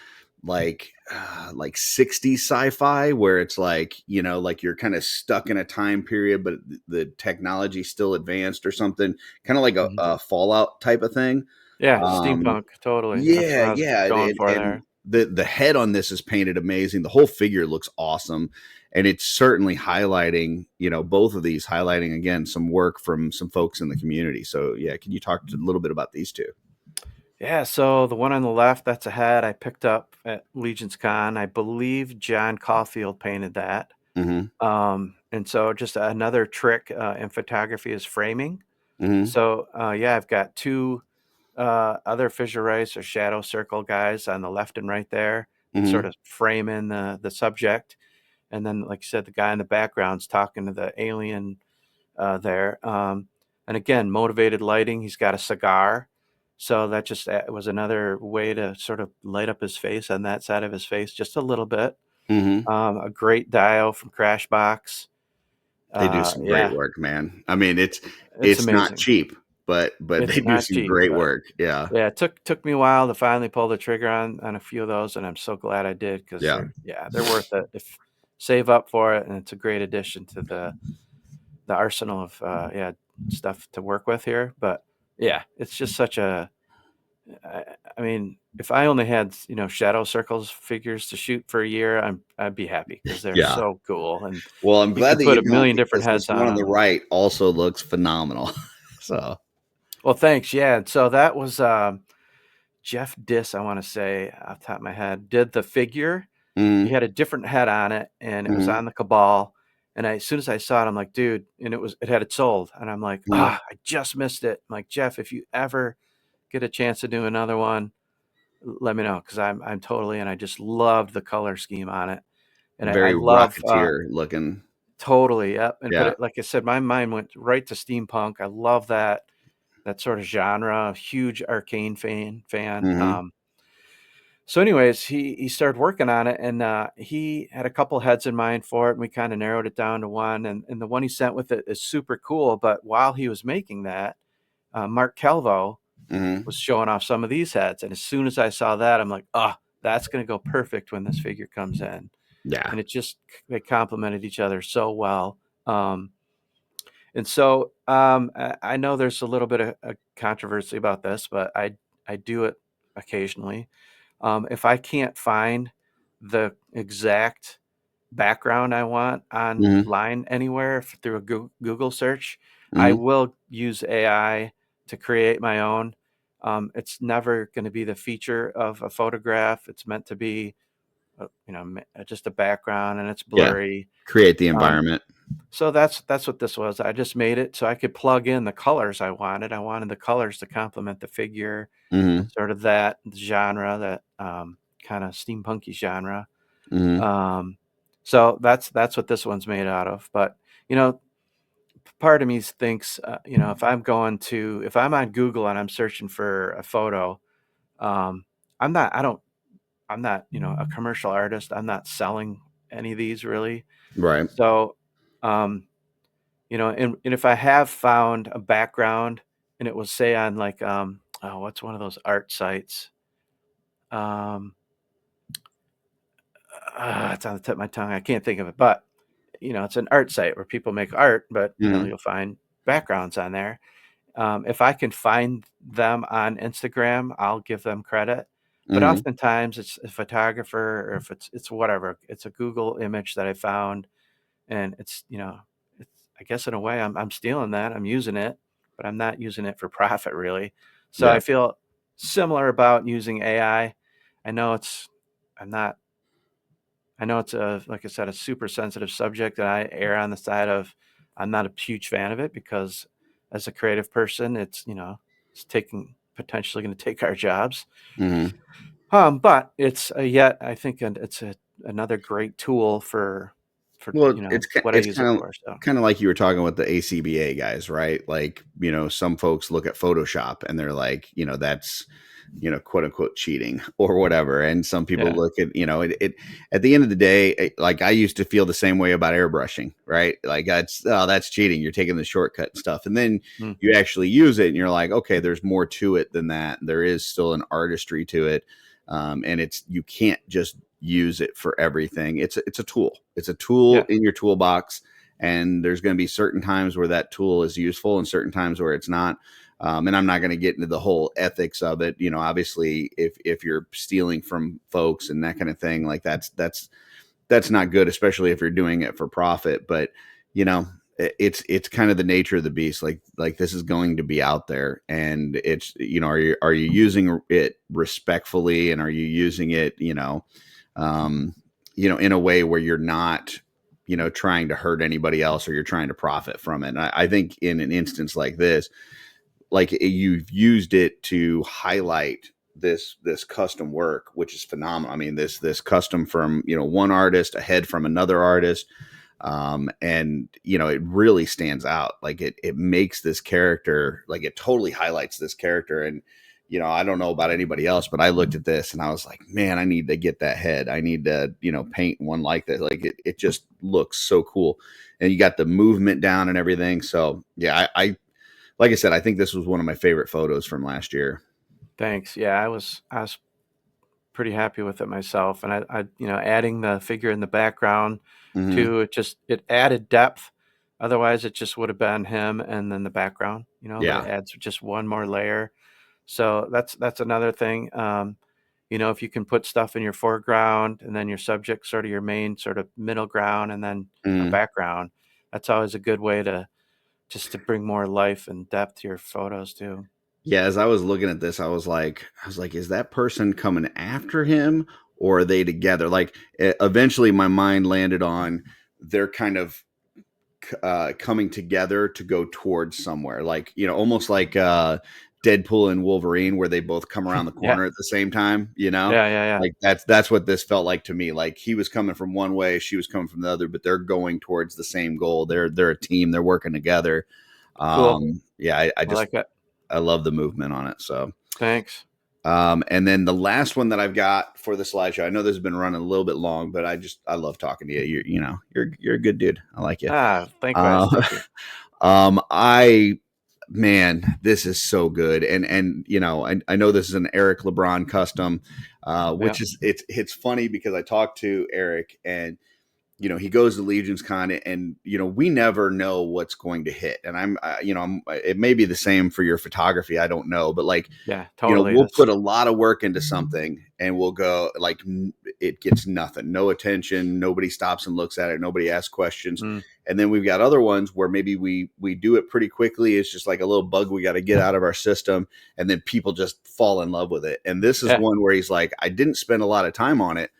S3: like 60s sci-fi, where it's like, you know, like you're kind of stuck in a time period, but the technology still advanced or something, kind of like
S4: Mhm.
S3: a Fallout type of thing.
S4: Yeah,
S3: Um,
S4: steampunk, totally. That's what
S3: yeah,
S4: I was
S3: yeah,
S4: going for
S3: and
S4: there.
S3: the head on this is painted amazing. The whole figure looks awesome, and it's certainly highlighting, you know, both of these highlighting again some work from some folks in the community. So yeah, can you talk a little bit about these two?
S4: Yeah, so the one on the left, that's a head I picked up at Legion's Con. I believe John Caulfield painted that.
S3: Mm-hmm.
S4: And so just another trick in photography is framing.
S3: Mm-hmm.
S4: So yeah, I've got two other fissure race or shadow circle guys on the left and right there,
S3: Mm-hmm.
S4: sort of framing the subject. And then, like you said, the guy in the background's talking to the alien there. And again, motivated lighting. He's got a cigar. So that just was another way to sort of light up his face on that side of his face just a little bit.
S3: Mm-hmm.
S4: A great dial from Crashbox.
S3: They do some great
S4: Yeah,
S3: work, man. I mean,
S4: it's
S3: it's not
S4: amazing.
S3: cheap, but
S4: It's
S3: they do
S4: not
S3: some
S4: cheap,
S3: great
S4: but
S3: work. Yeah.
S4: yeah, it took me a while to finally pull the trigger on a few of those, and I'm so glad I did because
S3: Yeah.
S4: they're worth it. If save up for it, and it's a great addition to the arsenal of stuff to work with here. But yeah, it's just such a I, I mean, if I only had, you know, shadow circles figures to shoot for a year, I'd be happy because they're
S3: Yeah.
S4: so cool, and
S3: Well, I'm
S4: you
S3: glad
S4: can
S3: that
S4: put
S3: you
S4: a
S3: don't,
S4: million different
S3: because this
S4: heads on
S3: one on the
S4: them.
S3: right also looks phenomenal. So,
S4: Well, thanks. Yeah, and so that was Jeff Diss, I want to say off the top of my head, did the figure. He
S3: mm-hmm.
S4: had a different head on it, and it was
S3: Mm-hmm.
S4: on the Cabal. And as soon as I saw it, I'm like, dude, and it had it sold, and I'm like,
S3: Mm-hmm.
S4: I just missed it. I'm like, Jeff, if you ever get a chance to do another one, let me know because I'm totally and I just loved the color scheme on it, and I
S3: Very
S4: love
S3: Rocketeer looking.
S4: totally, yep. And but
S3: Yeah.
S4: it, like I said, my mind went right to steampunk. I love that sort of genre. Huge Arcane fan.
S3: Mm-hmm.
S4: So, anyways, he started working on it, and he had a couple heads in mind for it, and we kind of narrowed it down to one. And the one he sent with it is super cool. But while he was making that, Mark Calvo
S3: Mm-hmm.
S4: was showing off some of these heads, and as soon as I saw that, I'm like, oh, that's going to go perfect when this figure comes in.
S3: Yeah.
S4: And it just they complemented each other so well. And so I know there's a little bit of a controversy about this, but I do it occasionally. If I can't find the exact background I want
S3: Mm-hmm.
S4: online anywhere through a Google search, I
S3: Mm-hmm.
S4: will use AI to create my own. It's never going to be the feature of a photograph. It's meant to be, just a background, and it's
S3: Yeah.
S4: blurry.
S3: Create the
S4: Um,
S3: environment.
S4: so that's what this was. I just made it so I could plug in the colors I wanted. I wanted the colors to complement the figure
S3: Mm-hmm.
S4: and sort of that genre, that kind of steampunky genre.
S3: Mm-hmm.
S4: Um, so that's what this one's made out of. But you know, part of me thinks, if I'm on Google and I'm searching for a photo, um, I'm not. I don't. I'm not. A commercial artist. I'm not selling any of these really.
S3: Right.
S4: So, um, and if I have found a background and it was say on like oh, what's one of those art sites? Um, it's on the tip of my tongue. I can't think of it, but it's an art site where people make art, but
S3: Mm-hmm.
S4: you'll find backgrounds on there. If I can find them on Instagram, I'll give them credit. But
S3: Mm-hmm.
S4: oftentimes it's a photographer or if it's whatever. It's a Google image that I found, and it's I guess in a way I'm stealing that. I'm using it, but I'm not using it for profit really. So
S3: Yeah.
S4: I feel similar about using AI. I know it's I'm not I know it's a like I said, a super sensitive subject, and I err on the side of I'm not a huge fan of it because as a creative person, it's taking potentially going to take our jobs.
S3: Mm-hmm.
S4: But it's yet I think it's another great tool for
S3: Well, it's
S4: what I
S3: it's
S4: use it for. So
S3: kind of like you were talking with the ACBA guys, right? Like, you know, some folks look at Photoshop and they're like, you know, that's quote unquote cheating or whatever. And some people
S4: Yeah.
S3: look at, it at the end of the day, like I used to feel the same way about airbrushing, right? Like that's cheating. You're taking the shortcut and stuff. And then
S4: Mm.
S3: you actually use it and you're like, okay, there's more to it than that. There is still an artistry to it. And you can't just use it for everything. It's a tool. It's a tool
S4: Yeah.
S3: in your toolbox. And there's going to be certain times where that tool is useful and certain times where it's not. And I'm not going to get into the whole ethics of it. Obviously, if you're stealing from folks and that kind of thing, like that's not good, especially if you're doing it for profit. But it's kind of the nature of the beast. Like this is going to be out there, and it's are you using it respectfully, and are you using it in a way where you're not trying to hurt anybody else or you're trying to profit from it. And I think in an instance like this, like you've used it to highlight this custom work, which is phenomenal. I mean, this custom from one artist, a head from another artist, and it really stands out. Like it makes this character, like it totally highlights this character. And I don't know about anybody else, but I looked at this and I was like, man, I need to get that head. I need to paint one like that. Like it just looks so cool, and you got the movement down and everything. So yeah, I like I said, I think this was one of my favorite photos from last year.
S4: Thanks. Yeah, I was pretty happy with it myself, and I adding the figure in the background
S3: Mm-hmm.
S4: too, it added depth. Otherwise, it just would have been him and then the background, but it
S3: Yeah.
S4: adds just one more layer. So that's another thing. If you can put stuff in your foreground and then your subject sort of your main sort of middle ground and then a
S3: Mm.
S4: background, that's always a good way to just to bring more life and depth to your photos too.
S3: Yeah, as I was looking at this, I was like, is that person coming after him or are they together? Like, eventually, my mind landed on they're kind of coming together to go towards somewhere, like almost like Deadpool and Wolverine, where they both come around the
S4: Yeah.
S3: corner at the same time.
S4: Yeah, yeah, yeah.
S3: Like that's what this felt like to me. Like he was coming from one way, she was coming from the other, but they're going towards the same goal. They're a team. They're working together.
S4: Cool.
S3: Yeah, I
S4: I
S3: just
S4: like that.
S3: I love the movement on it. So,
S4: Thanks.
S3: and then the last one that I've got for the slideshow, I know this has been running a little bit long, but I love talking to you. You're a good dude. I like you.
S4: Likewise.
S3: Uh,
S4: Thank you.
S3: I man, this is so good, and I know this is an Eric LeBron custom,
S4: Yeah.
S3: which is it's funny because I talked to Eric and he goes to Legion's Con, and we never know what's going to hit. And it may be the same for your photography. I don't know, but like,
S4: Yeah, totally.
S3: we'll
S4: That's
S3: put a lot of work into something and we'll go like, it gets nothing, no attention. Nobody stops and looks at it. Nobody asks questions.
S4: mm,
S3: And then we've got other ones where maybe we do it pretty quickly. It's just like a little bug we got to get out of our system. And then people just fall in love with it. And this is
S4: yeah.
S3: one where he's like, I didn't spend a lot of time on it,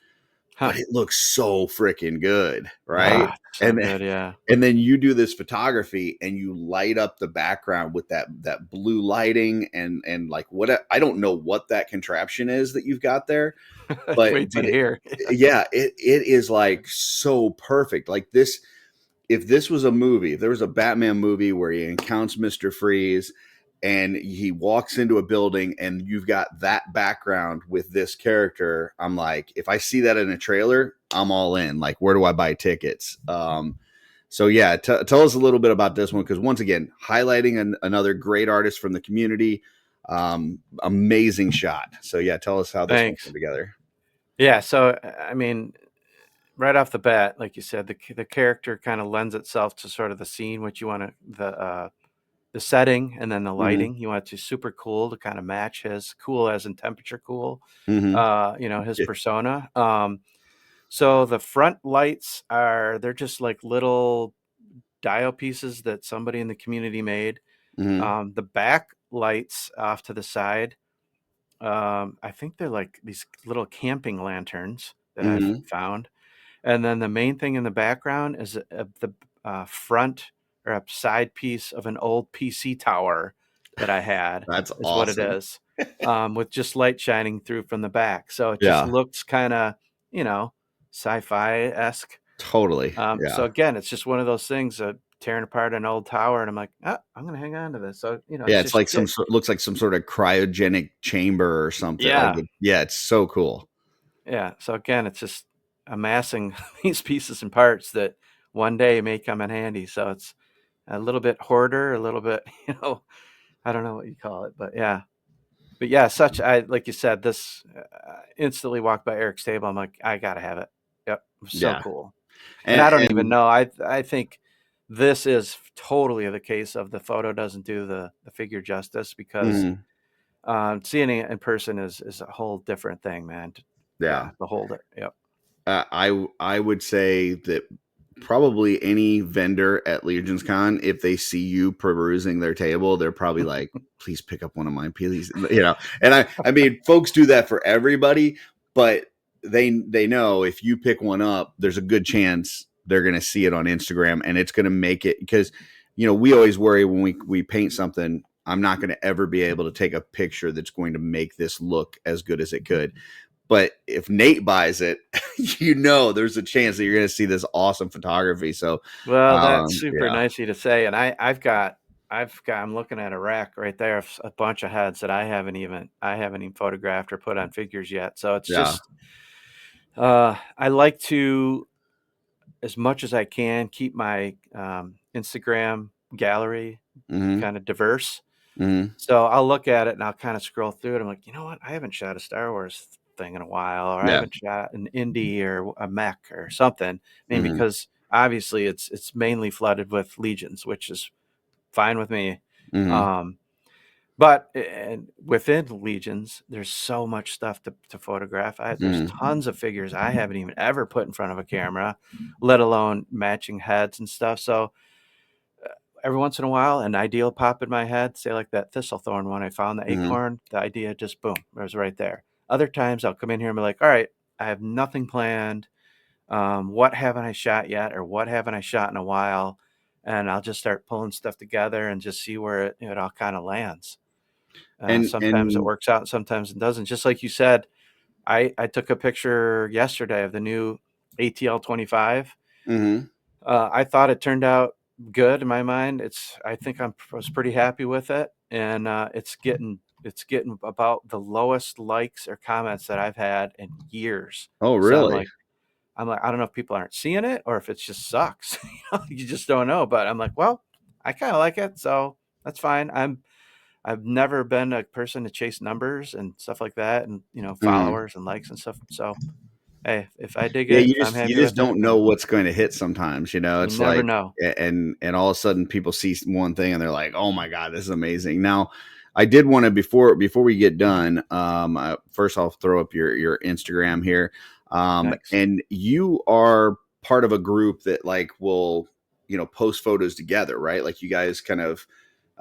S4: Huh.
S3: but it looks so freaking good, right?
S4: So
S3: And
S4: good, yeah.
S3: then you do this photography and you light up the background with that blue lighting and like what I don't know what that contraption is that you've got there, but
S4: Wait till you hear.
S3: yeah, it is like so perfect. Like this, if this was a movie, if there was a Batman movie where he encounters Mr. Freeze and he walks into a building and you've got that background with this character, I'm like, if I see that in a trailer, I'm all in. Like, where do I buy tickets? So yeah, tell us a little bit about this one, because once again, highlighting another great artist from the community. Amazing shot. So yeah, tell us how this one
S4: Thanks.
S3: came together.
S4: Yeah, so I mean, right off the bat, like you said, the character kind of lends itself to sort of the scene, which you want to the setting and then the
S3: Mm-hmm.
S4: lighting. You want it to super cool to kind of match his cool as in temperature cool,
S3: Mm-hmm.
S4: his
S3: Yeah.
S4: persona. So the front lights they're just like little dial pieces that somebody in the community made.
S3: Mm-hmm.
S4: The back lights off to the side, I think they're like these little camping lanterns that I've
S3: Mm-hmm.
S4: found. And then the main thing in the background is the front or a side piece of an old PC tower that I had,
S3: That's
S4: is what it
S3: awesome.
S4: is, with just light shining through from the back. So it just
S3: Yeah,
S4: looks kind of, sci-fi esque.
S3: totally.
S4: So
S3: Yeah.
S4: again, it's just one of those things that tearing apart an old tower, and I'm like, oh, I'm gonna hang on to this. So
S3: Yeah,
S4: it's
S3: it's
S4: just
S3: like looks like some sort of cryogenic chamber or something. Like
S4: yeah,
S3: yeah, it's so cool.
S4: yeah. So again, it's just amassing these pieces and parts that one day may come in handy. So it's a little bit hoarder, a little bit, I don't know what you call it, but yeah. But yeah, I like you said, this instantly walked by Eric's table. I'm like, I gotta have it. Yep, it was so
S3: Yeah.
S4: cool. And I don't even
S3: And
S4: know. I think this is totally the case of the photo doesn't do the figure justice because
S3: mhm,
S4: seeing it in person is a whole different thing, man.
S3: yeah.
S4: Yeah, behold it. Yep.
S3: I would say that probably any vendor at Legion's Con, if they see you perusing their table, they're probably like, "Please pick up one of mine, please." And I mean, folks do that for everybody, but they know if you pick one up, there's a good chance they're going to see it on Instagram, and it's going to make it because we always worry when we paint something. I'm not going to ever be able to take a picture that's going to make this look as good as it could. But if Nate buys it, there's a chance that you're going to see this awesome photography. So,
S4: Well, that's super
S3: yeah,
S4: nice of you to say. And I'm looking at a rack right there of a bunch of heads that I haven't even photographed or put on figures yet. So it's
S3: yeah,
S4: just, I like to, as much as I can, keep my Instagram gallery
S3: hmm
S4: kind of diverse.
S3: hmm
S4: So I'll look at it and I'll kind of scroll through it. I'm like, you know what? I haven't shot a Star Wars thing in a while, or I
S3: yeah,
S4: haven't shot an indie or a mech or something. I mean,
S3: hmm
S4: because obviously it's mainly flooded with legions, which is fine with me.
S3: hmm
S4: Um, but and within legions, there's so much stuff to photograph. There's
S3: hmm
S4: tons of figures I haven't even ever put in front of a camera, let alone matching heads and stuff. So every once in a while, an idea will pop in my head, say like that thistlethorn one. I found the
S3: hmm
S4: acorn, the idea just boom, it was right there. Other times I'll come in here and be like, all right, I have nothing planned. What haven't I shot yet, or what haven't I shot in a while? And I'll just start pulling stuff together and just see where it all kind of lands. Sometimes it
S3: and
S4: works out, sometimes it doesn't. Just like you said, I took a picture yesterday of the new ATL 25.
S3: hmm
S4: I thought it turned out good in my mind. I think I was pretty happy with it, and it's getting about the lowest likes or comments that I've had in years.
S3: oh,
S4: So
S3: really?
S4: I'm like, I don't know if people aren't seeing it or if it just sucks. You just don't know. But I'm like, well, I kind of like it, so that's fine. I've never been a person to chase numbers and stuff like that, and
S3: hmm
S4: followers and likes and stuff. So hey, if I dig
S3: Yeah,
S4: it,
S3: you
S4: if I'm
S3: just
S4: happy with it,
S3: don't know
S4: then
S3: what's going to hit sometimes.
S4: you
S3: It's
S4: never
S3: like
S4: know.
S3: and all of a sudden people see one thing and they're like, "Oh my god, this is amazing." Now, I did want to before we get done. First, I'll throw up your Instagram here,
S4: Thanks.
S3: and you are part of a group that like will post photos together, right? Like you guys kind of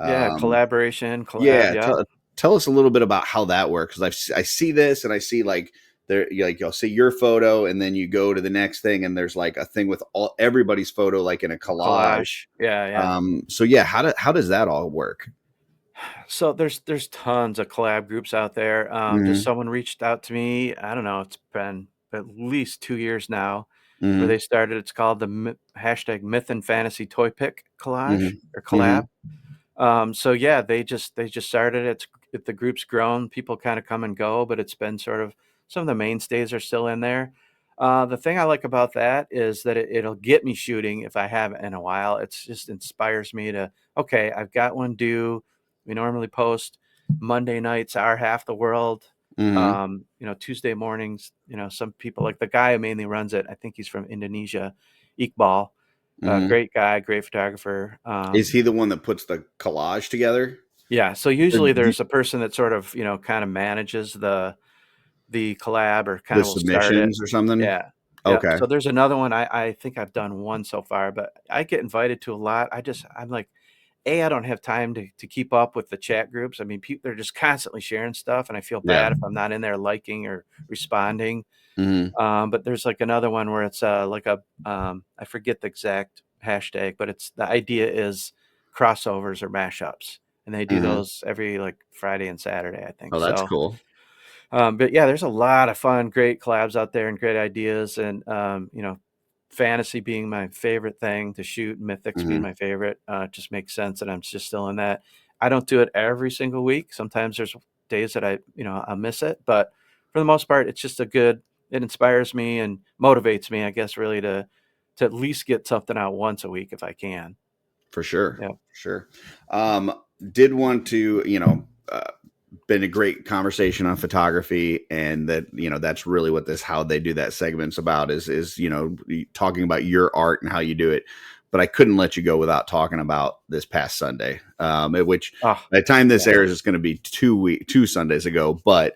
S4: Yeah,
S3: um,
S4: collaboration, collab,
S3: yeah,
S4: yep.
S3: tell us a little bit about how that works because I see this and I see like there like you'll see your photo and then you go to the next thing and there's like a thing with everybody's photo like in a collage.
S4: Collage. Yeah, yeah.
S3: So yeah, how does that all work?
S4: So there's tons of collab groups out there. Just
S3: hmm
S4: someone reached out to me. I don't know, it's been at least 2 years now where
S3: hmm
S4: they started. It's called the hashtag Myth and Fantasy Toy Pick
S3: hmm
S4: Collage or
S3: hmm
S4: collab. So yeah, they just started. The group's grown. People kind of come and go, but it's been sort of some of the mainstays are still in there. The thing I like about that is that it'll get me shooting if I haven't in a while. It's just inspires me to okay, I've got one due. We normally post Monday nights, our half the world.
S3: hmm
S4: Tuesday mornings. Some people like the guy who mainly runs it. I think he's from Indonesia, Iqbal.
S3: hmm
S4: Great guy, great photographer.
S3: Is he the one that puts the collage together?
S4: Yeah, so
S3: Or
S4: usually
S3: do
S4: there's a person that sort of, kind of manages the collab or kind
S3: the
S4: of will start it.
S3: submissions or something?
S4: Yeah. Yep.
S3: Okay.
S4: So there's another one. I think I've done one so far, but I get invited to a lot. I'm like, I don't have time to keep up with the chat groups. I mean, people they're just constantly sharing stuff, and I feel
S3: Yeah.
S4: bad if I'm not in there liking or responding.
S3: hmm
S4: But there's like another one where it's like I forget the exact hashtag, but it's the idea is crossovers or mashups, and they do
S3: hmm
S4: those every like Friday and Saturday, I think.
S3: Oh, that's
S4: So,
S3: cool.
S4: but yeah, there's a lot of fun, great collabs out there and great ideas, and fantasy being my favorite thing to shoot, mythics being
S3: Mhm.
S4: my favorite, it just makes sense that I'm just still in that. I don't do it every single week. Sometimes there's days that I miss it, but for the most part, it's just it inspires me and motivates me, I guess, really to at least get something out once a week if I can.
S3: For sure.
S4: Yeah.
S3: For sure. Um, did want to, been a great conversation on photography, and that, that's really what this, how they do that segment's about, is talking about your art and how you do it. But I couldn't let you go without talking about this past Sunday, which
S4: Oh,
S3: by the time this
S4: yeah.
S3: airs, it's going to be 2 Sundays ago. But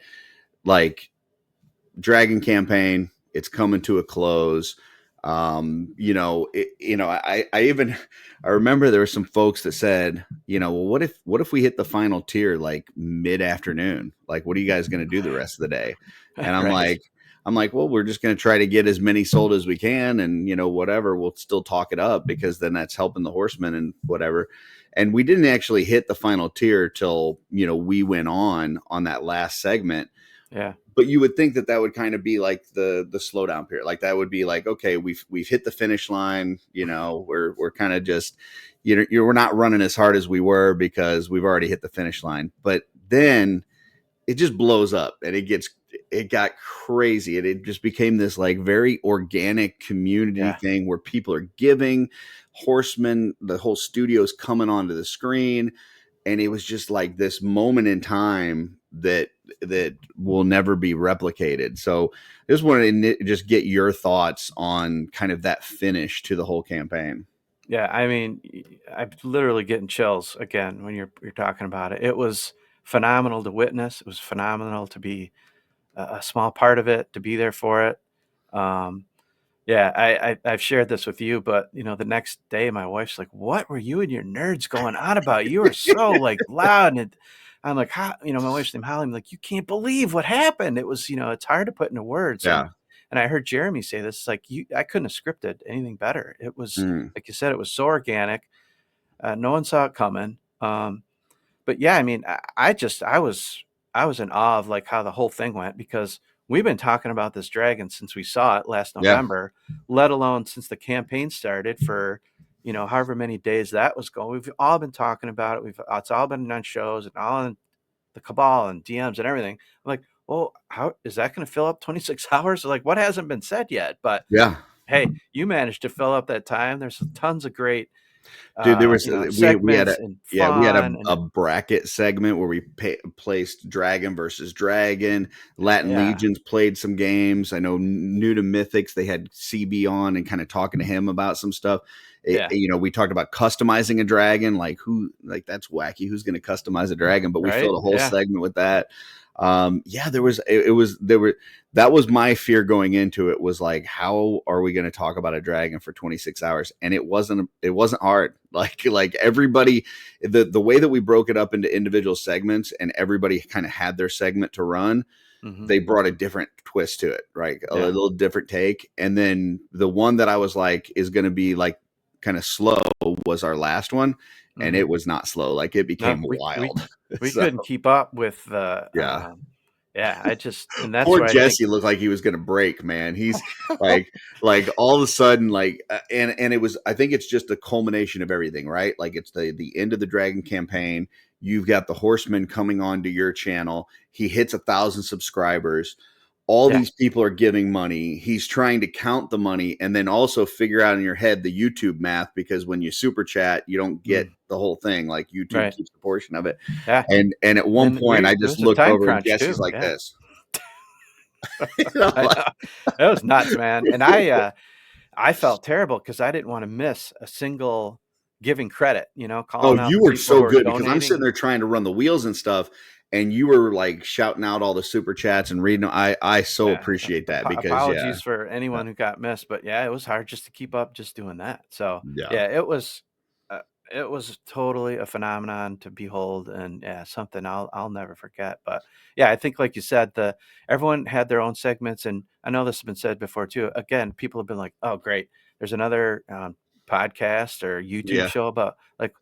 S3: like, Dragon campaign, it's coming to a close. I remember there were some folks that said, well, what if we hit the final tier like mid-afternoon? Like, what are you guys going to do the rest of the day? And
S4: Right.
S3: I'm like, well, we're just going to try to get as many sold as we can, and whatever, we'll still talk it up, because then that's helping the horsemen and whatever. And we didn't actually hit the final tier till we went on that last segment.
S4: Yeah.
S3: But you would think that would kind of be like the slowdown period. Like, that would be like, okay, we've hit the finish line. We're kind of just, we're not running as hard as we were because we've already hit the finish line. But then it just blows up, and it got crazy, and it just became this like very organic community
S4: Yeah.
S3: thing where people are giving horsemen, the whole studio's coming onto the screen. And it was just like this moment in time that will never be replicated. So I just wanted to just get your thoughts on kind of that finish to the whole campaign.
S4: Yeah, I mean, I'm literally getting chills again when you're talking about it. It was phenomenal to witness. It was phenomenal to be a small part of it, to be there for it. Um, yeah, I've shared this with you, but the next day my wife's like, "What were you and your nerds going on about? You were so like loud." And I'm like, "How?" My wife's name Holly. I'm like, "You can't believe what happened." It was, it's hard to put into words.
S3: Yeah.
S4: And I heard Jeremy say this, it's like I couldn't have scripted anything better. It was
S3: Mm.
S4: like you said, it was so organic. No one saw it coming. But yeah, I mean, I was in awe of like how the whole thing went, because we've been talking about this dragon since we saw it last
S3: Yeah.
S4: November, let alone since the campaign started for however many days that was going. We've all been talking about it. It's all been on shows and all in the cabal and DMs and everything. I'm like, well, how is that going to fill up 26 hours? Like, what hasn't been said yet? But
S3: Yeah.
S4: hey, you managed to fill up that time. There's tons of great
S3: Dude, there was we had
S4: segments
S3: a
S4: and
S3: yeah, we had
S4: fun and
S3: a bracket segment where we placed Dragon versus Dragon. Latin
S4: yeah.
S3: Legions played some games. I know, new to Mythics, they had CB on and kind of talking to him about some stuff.
S4: Yeah.
S3: We talked about customizing a dragon, like that's wacky. Who's going to customize a dragon? But we
S4: Right?
S3: filled a whole
S4: Yeah.
S3: segment with that. That was my fear going into it, was like, how are we going to talk about a dragon for 26 hours? And it wasn't hard. Like everybody, the way that we broke it up into individual segments, and everybody kind of had their segment to run,
S4: Mhm.
S3: they brought a different twist to it, right? A
S4: Yeah.
S3: little different take. And then the one that I was like is going to be like kind of slow was our last one. And
S4: Mhm.
S3: it was not slow. Like, it
S4: No,
S3: became wild.
S4: we
S3: So
S4: couldn't keep up with the,
S3: yeah.
S4: yeah, and that's
S3: Poor
S4: where I think
S3: Jesse looked like he was going to break, man. He's like all of a sudden, like, and it was, I think it's just a culmination of everything, right? Like, it's the end of the Dragon campaign. You've got the Horseman coming onto your channel. He hits 1,000 subscribers. All
S4: yeah.
S3: these people are giving money. He's trying to count the money and then also figure out in your head the YouTube math, because when you super chat, you don't get
S4: Mm,
S3: the whole thing. Like, YouTube
S4: right.
S3: keeps a portion of it.
S4: Yeah.
S3: And at one
S4: And
S3: point, I
S4: it
S3: just
S4: was a
S3: looked
S4: time
S3: over and
S4: crunch
S3: Jesse's
S4: too,
S3: like
S4: yeah.
S3: this. I'm
S4: I
S3: like,
S4: know. It was nuts, man, and I felt terrible because I didn't wanna miss a single giving credit,
S3: oh,
S4: calling out
S3: you
S4: the
S3: were
S4: people
S3: so
S4: who are
S3: good, because I'm sitting
S4: donating.
S3: there trying to run the wheels and stuff, and you were like shouting out all the super chats and reading them. I so
S4: Yeah,
S3: appreciate that, because
S4: apologies for
S3: yeah,
S4: anyone who got missed, but yeah, it was hard just to keep up just doing that. So,
S3: yeah,
S4: yeah, uh, it was totally a phenomenon to behold, and yeah, something I'll never forget. But yeah, I think like you said, the everyone had their own segments, and I know this has been said before too. Again, people have been like, "Oh, great, there's another podcast or YouTube
S3: yeah,
S4: show about like,"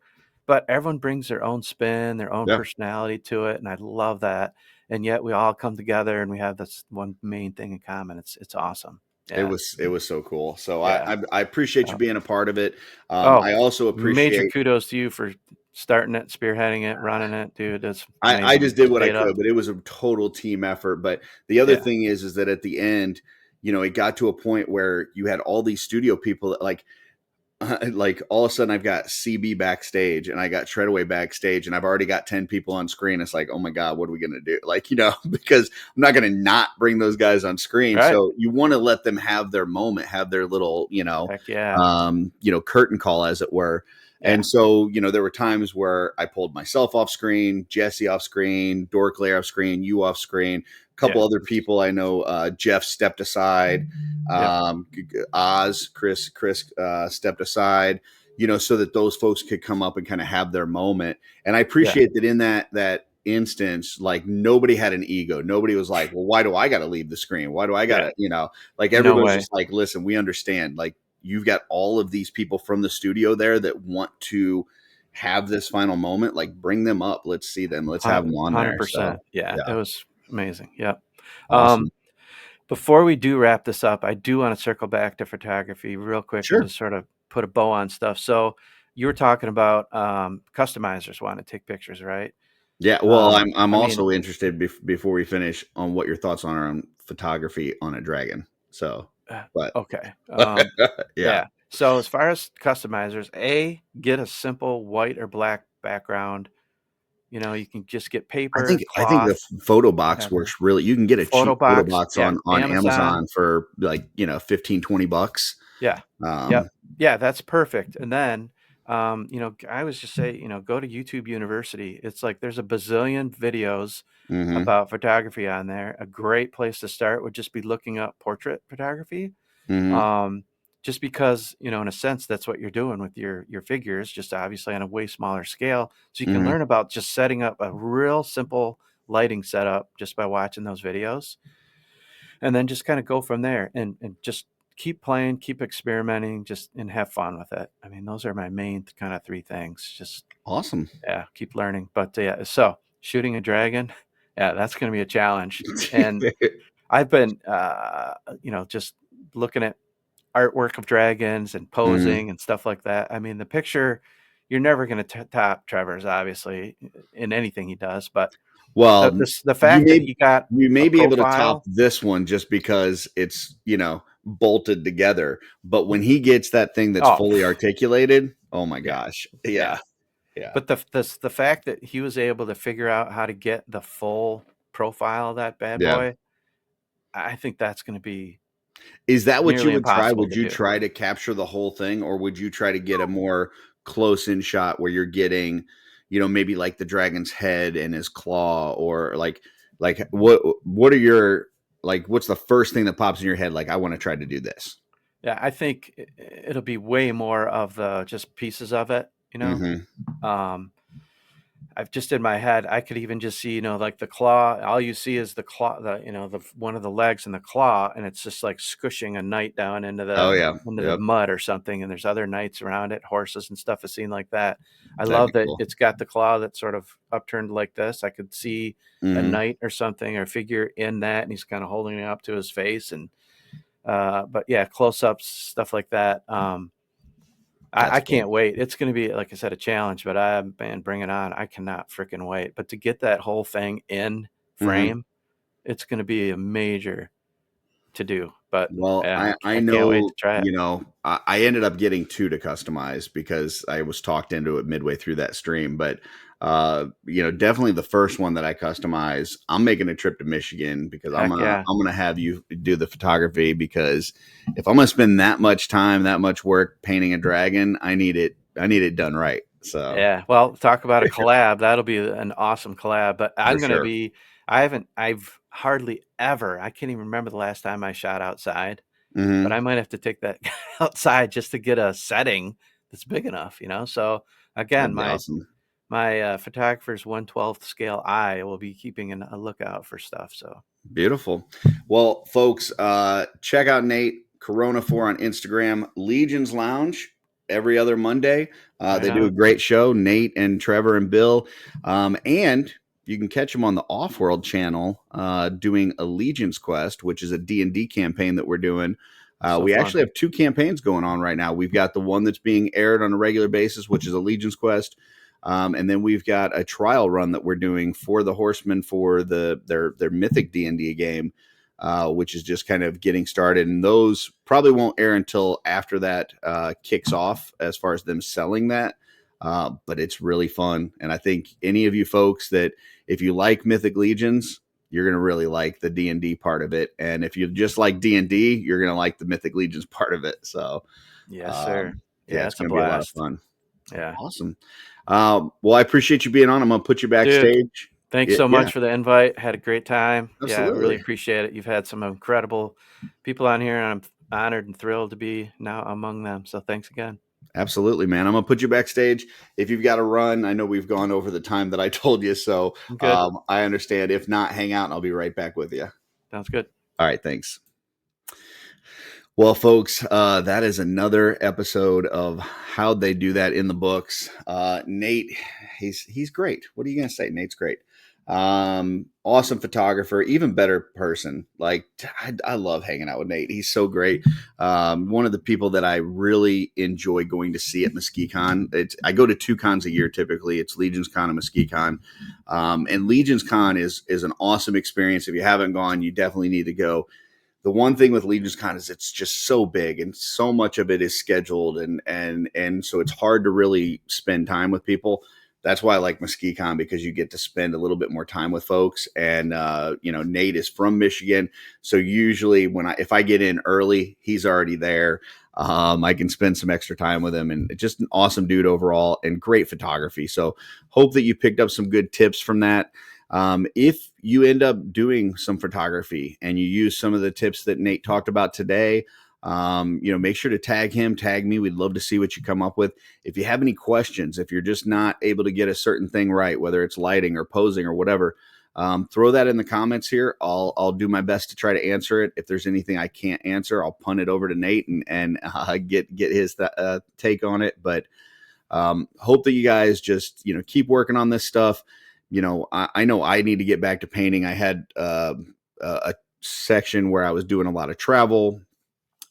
S4: but everyone brings their own spin, their own
S3: yeah.
S4: personality to it, and I love that. And yet we all come together and we have this one main thing in common. It's awesome. Yeah.
S3: It was so cool. So
S4: Yeah.
S3: I appreciate you being a part of it.
S4: Oh,
S3: I also
S4: major
S3: appreciate.
S4: kudos to you for starting it, spearheading it, running it, dude. That's
S3: I
S4: amazing.
S3: just did what I
S4: Stayed up.
S3: could, but it was a total team effort. But the other
S4: Yeah.
S3: thing is that at the end, you know, it got to a point where you had all these studio people that like all of a sudden I've got CB backstage and I got Treadaway backstage and I've already got 10 people on screen. It's like, oh my God, what are we going to do? Like, you know, because I'm not going to not bring those guys on screen.
S4: Right.
S3: So you want to let them have their moment, have their little,
S4: Heck yeah.
S3: curtain call, as it were.
S4: Yeah.
S3: And so, you know, there were times where I pulled myself off screen, Jesse off screen, Dorkley off screen, you off screen, a couple other people I know. Jeff stepped aside. Chris stepped aside, you know, so that those folks could come up and kind of have their moment. And I appreciate that in that instance, like nobody had an ego. Nobody was like, well, why do I got to leave the screen? Why do I got to, you know, like everybody's just like, listen, we understand. Like you've got all of these people from the studio there that want to have this final moment. Like bring them up. Let's see them. Let's have them on
S4: 100%.
S3: there. So,
S4: yeah, it was amazing. Yep.
S3: Awesome.
S4: Before we do wrap this up, I do want to circle back to photography real quick and just sort of put a bow on stuff. So you were talking about customizers want to take pictures, right?
S3: Yeah. Well, I'm also interested before we finish on what your thoughts on photography on a dragon. So, but
S4: okay.
S3: yeah.
S4: So as far as customizers, get a simple white or black background. You know, you can just get paper,
S3: I think the
S4: cloth,
S3: photo box
S4: whatever.
S3: works really. You can get a cheap photo box on Amazon for like, you know, $15-20.
S4: Yeah. Yeah, that's perfect. And then, you know, I was just say, you know, go to YouTube University. It's like there's a bazillion videos about photography on there. A great place to start would just be looking up portrait photography. Just because, you know, in a sense, that's what you're doing with your figures, just obviously on a way smaller scale. So you can learn about just setting up a real simple lighting setup just by watching those videos. And then just kind of go from there and just keep playing, keep experimenting, and have fun with it. I mean, those are my main kind of three things. Just
S3: awesome.
S4: Yeah, keep learning. But yeah, so shooting a dragon, yeah, that's going to be a challenge. And I've been, you know, just looking at artwork of dragons and posing and stuff like that. I mean, the picture, you're never going to top Trevor's, obviously, in anything he does. But
S3: well,
S4: the fact that he got
S3: you may be able to top
S4: profile,
S3: this one just because it's, you know, bolted together. But when he gets that thing that's fully articulated, oh my gosh, yeah.
S4: But the fact that he was able to figure out how to get the full profile of that bad boy, I think that's going to be.
S3: Is that what you would try?
S4: impossible
S3: Would
S4: to
S3: you
S4: do.
S3: try to capture the whole thing, or would you try to get a more close-in shot where you're getting, you know, maybe like the dragon's head and his claw, or like what are your, like, what's the first thing that pops in your head? Like, I want to try to do this.
S4: Yeah, I think it'll be way more of the just pieces of it, you know. I've just in my head, I could even just see, you know, like the claw. All you see is the claw, you know, the one of the legs and the claw, and it's just like squishing a knight down into the mud or something. And there's other knights around it, horses and stuff. A scene like that. I love that it's got the claw that's sort of upturned like this. I could see a knight or something or figure in that, and he's kind of holding it up to his face. And but yeah, close ups, stuff like that. I can't wait. It's going to be, like I said, a challenge, but man, bring it on. I cannot freaking wait. But to get that whole thing in frame, it's going to be a major to do. But
S3: well,
S4: yeah,
S3: I
S4: can't
S3: know,
S4: wait to try it.
S3: you know, I ended up getting 2 to customize because I was talked into it midway through that stream. But you know, definitely the first one that I customize, I'm making a trip to Michigan because I'm gonna have you do the photography, because if I'm gonna spend that much time, that much work painting a dragon, I need it done right. So
S4: yeah, well, talk about a collab. That'll be an awesome collab. But I'm going to be. I've hardly ever. I can't even remember the last time I shot outside. But I might have to take that outside just to get a setting that's big enough, you know. So again, my photographer's 1/12 scale eye will be keeping a lookout for stuff. So
S3: beautiful. Well, folks, check out Nate Corona 4 on Instagram, Legion's Lounge every other Monday. They do a great show, Nate and Trevor and Bill. And you can catch them on the Offworld channel doing Allegiance Quest, which is a D&D campaign that we're doing We actually have 2 campaigns going on right now. We've got the one that's being aired on a regular basis, which is Allegiance Quest. And then we've got a trial run that we're doing for the Horsemen for their Mythic D&D game, which is just kind of getting started. And those probably won't air until after that kicks off as far as them selling that. But it's really fun. And I think any of you folks that if you like Mythic Legions, you're going to really like the D&D part of it. And if you just like D&D, you're going to like the Mythic Legions part of it. So
S4: yes, sir.
S3: Yeah, it's going to be a lot of fun.
S4: Yeah.
S3: Awesome. Well, I appreciate you being on. I'm going to put you backstage.
S4: Dude, thanks so much for the invite. Had a great time.
S3: Absolutely.
S4: Yeah, I really appreciate it. You've had some incredible people on here, and I'm honored and thrilled to be now among them. So thanks again.
S3: Absolutely, man. I'm going to put you backstage. If you've got to run, I know we've gone over the time that I told you. So I understand. If not, hang out and I'll be right back with you.
S4: Sounds good.
S3: All right. Thanks. Well, folks, that is another episode of how they do that in the books. Nate, he's great. What are you going to say? Nate's great. Awesome photographer, even better person. Like I love hanging out with Nate. He's so great. One of the people that I really enjoy going to see at MesquiCon. I go to 2 cons a year typically. It's Legions Con and MesquiCon. And Legions Con is an awesome experience. If you haven't gone, you definitely need to go. The one thing with Legions Con is it's just so big and so much of it is scheduled and so it's hard to really spend time with people. That's why I like MesquiCon, because you get to spend a little bit more time with folks. And Nate is from Michigan, so usually if I get in early, he's already there. I can spend some extra time with him, and just an awesome dude overall and great photography. So hope that you picked up some good tips from that. If you end up doing some photography and you use some of the tips that Nate talked about today, make sure to tag him, tag me. We'd love to see what you come up with. If you have any questions, if you're just not able to get a certain thing right, whether it's lighting or posing or whatever, throw that in the comments here. I'll do my best to try to answer it. If there's anything I can't answer, I'll punt it over to Nate and get his take on it. But hope that you guys just, keep working on this stuff. I know I need to get back to painting. I had a section where I was doing a lot of travel,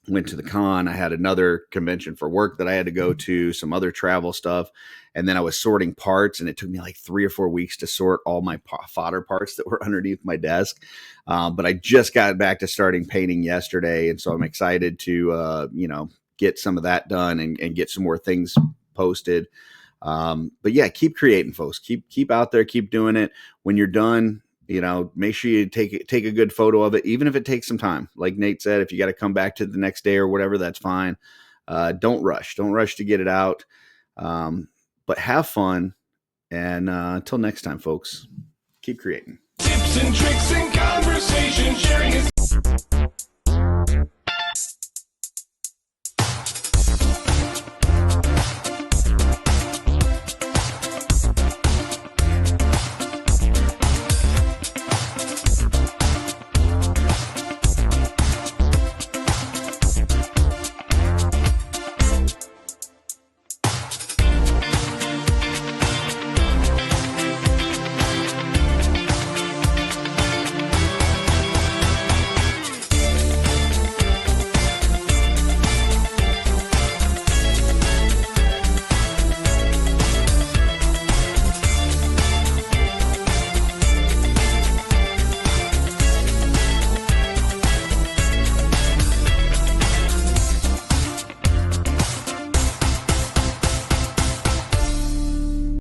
S3: went to the con. I had another convention for work that I had to go to, some other travel stuff. And then I was sorting parts, and it took me like 3 or 4 weeks to sort all my fodder parts that were underneath my desk. But I just got back to starting painting yesterday. And so I'm excited to, get some of that done and get some more things posted. But yeah, keep creating, folks. Keep out there, keep doing it. When you're done, make sure you take a good photo of it, even if it takes some time. Like Nate said, if you got to come back to the next day or whatever, that's fine. Don't rush to get it out. But have fun. And until next time, folks, keep creating.
S2: Tips and tricks and conversation sharing.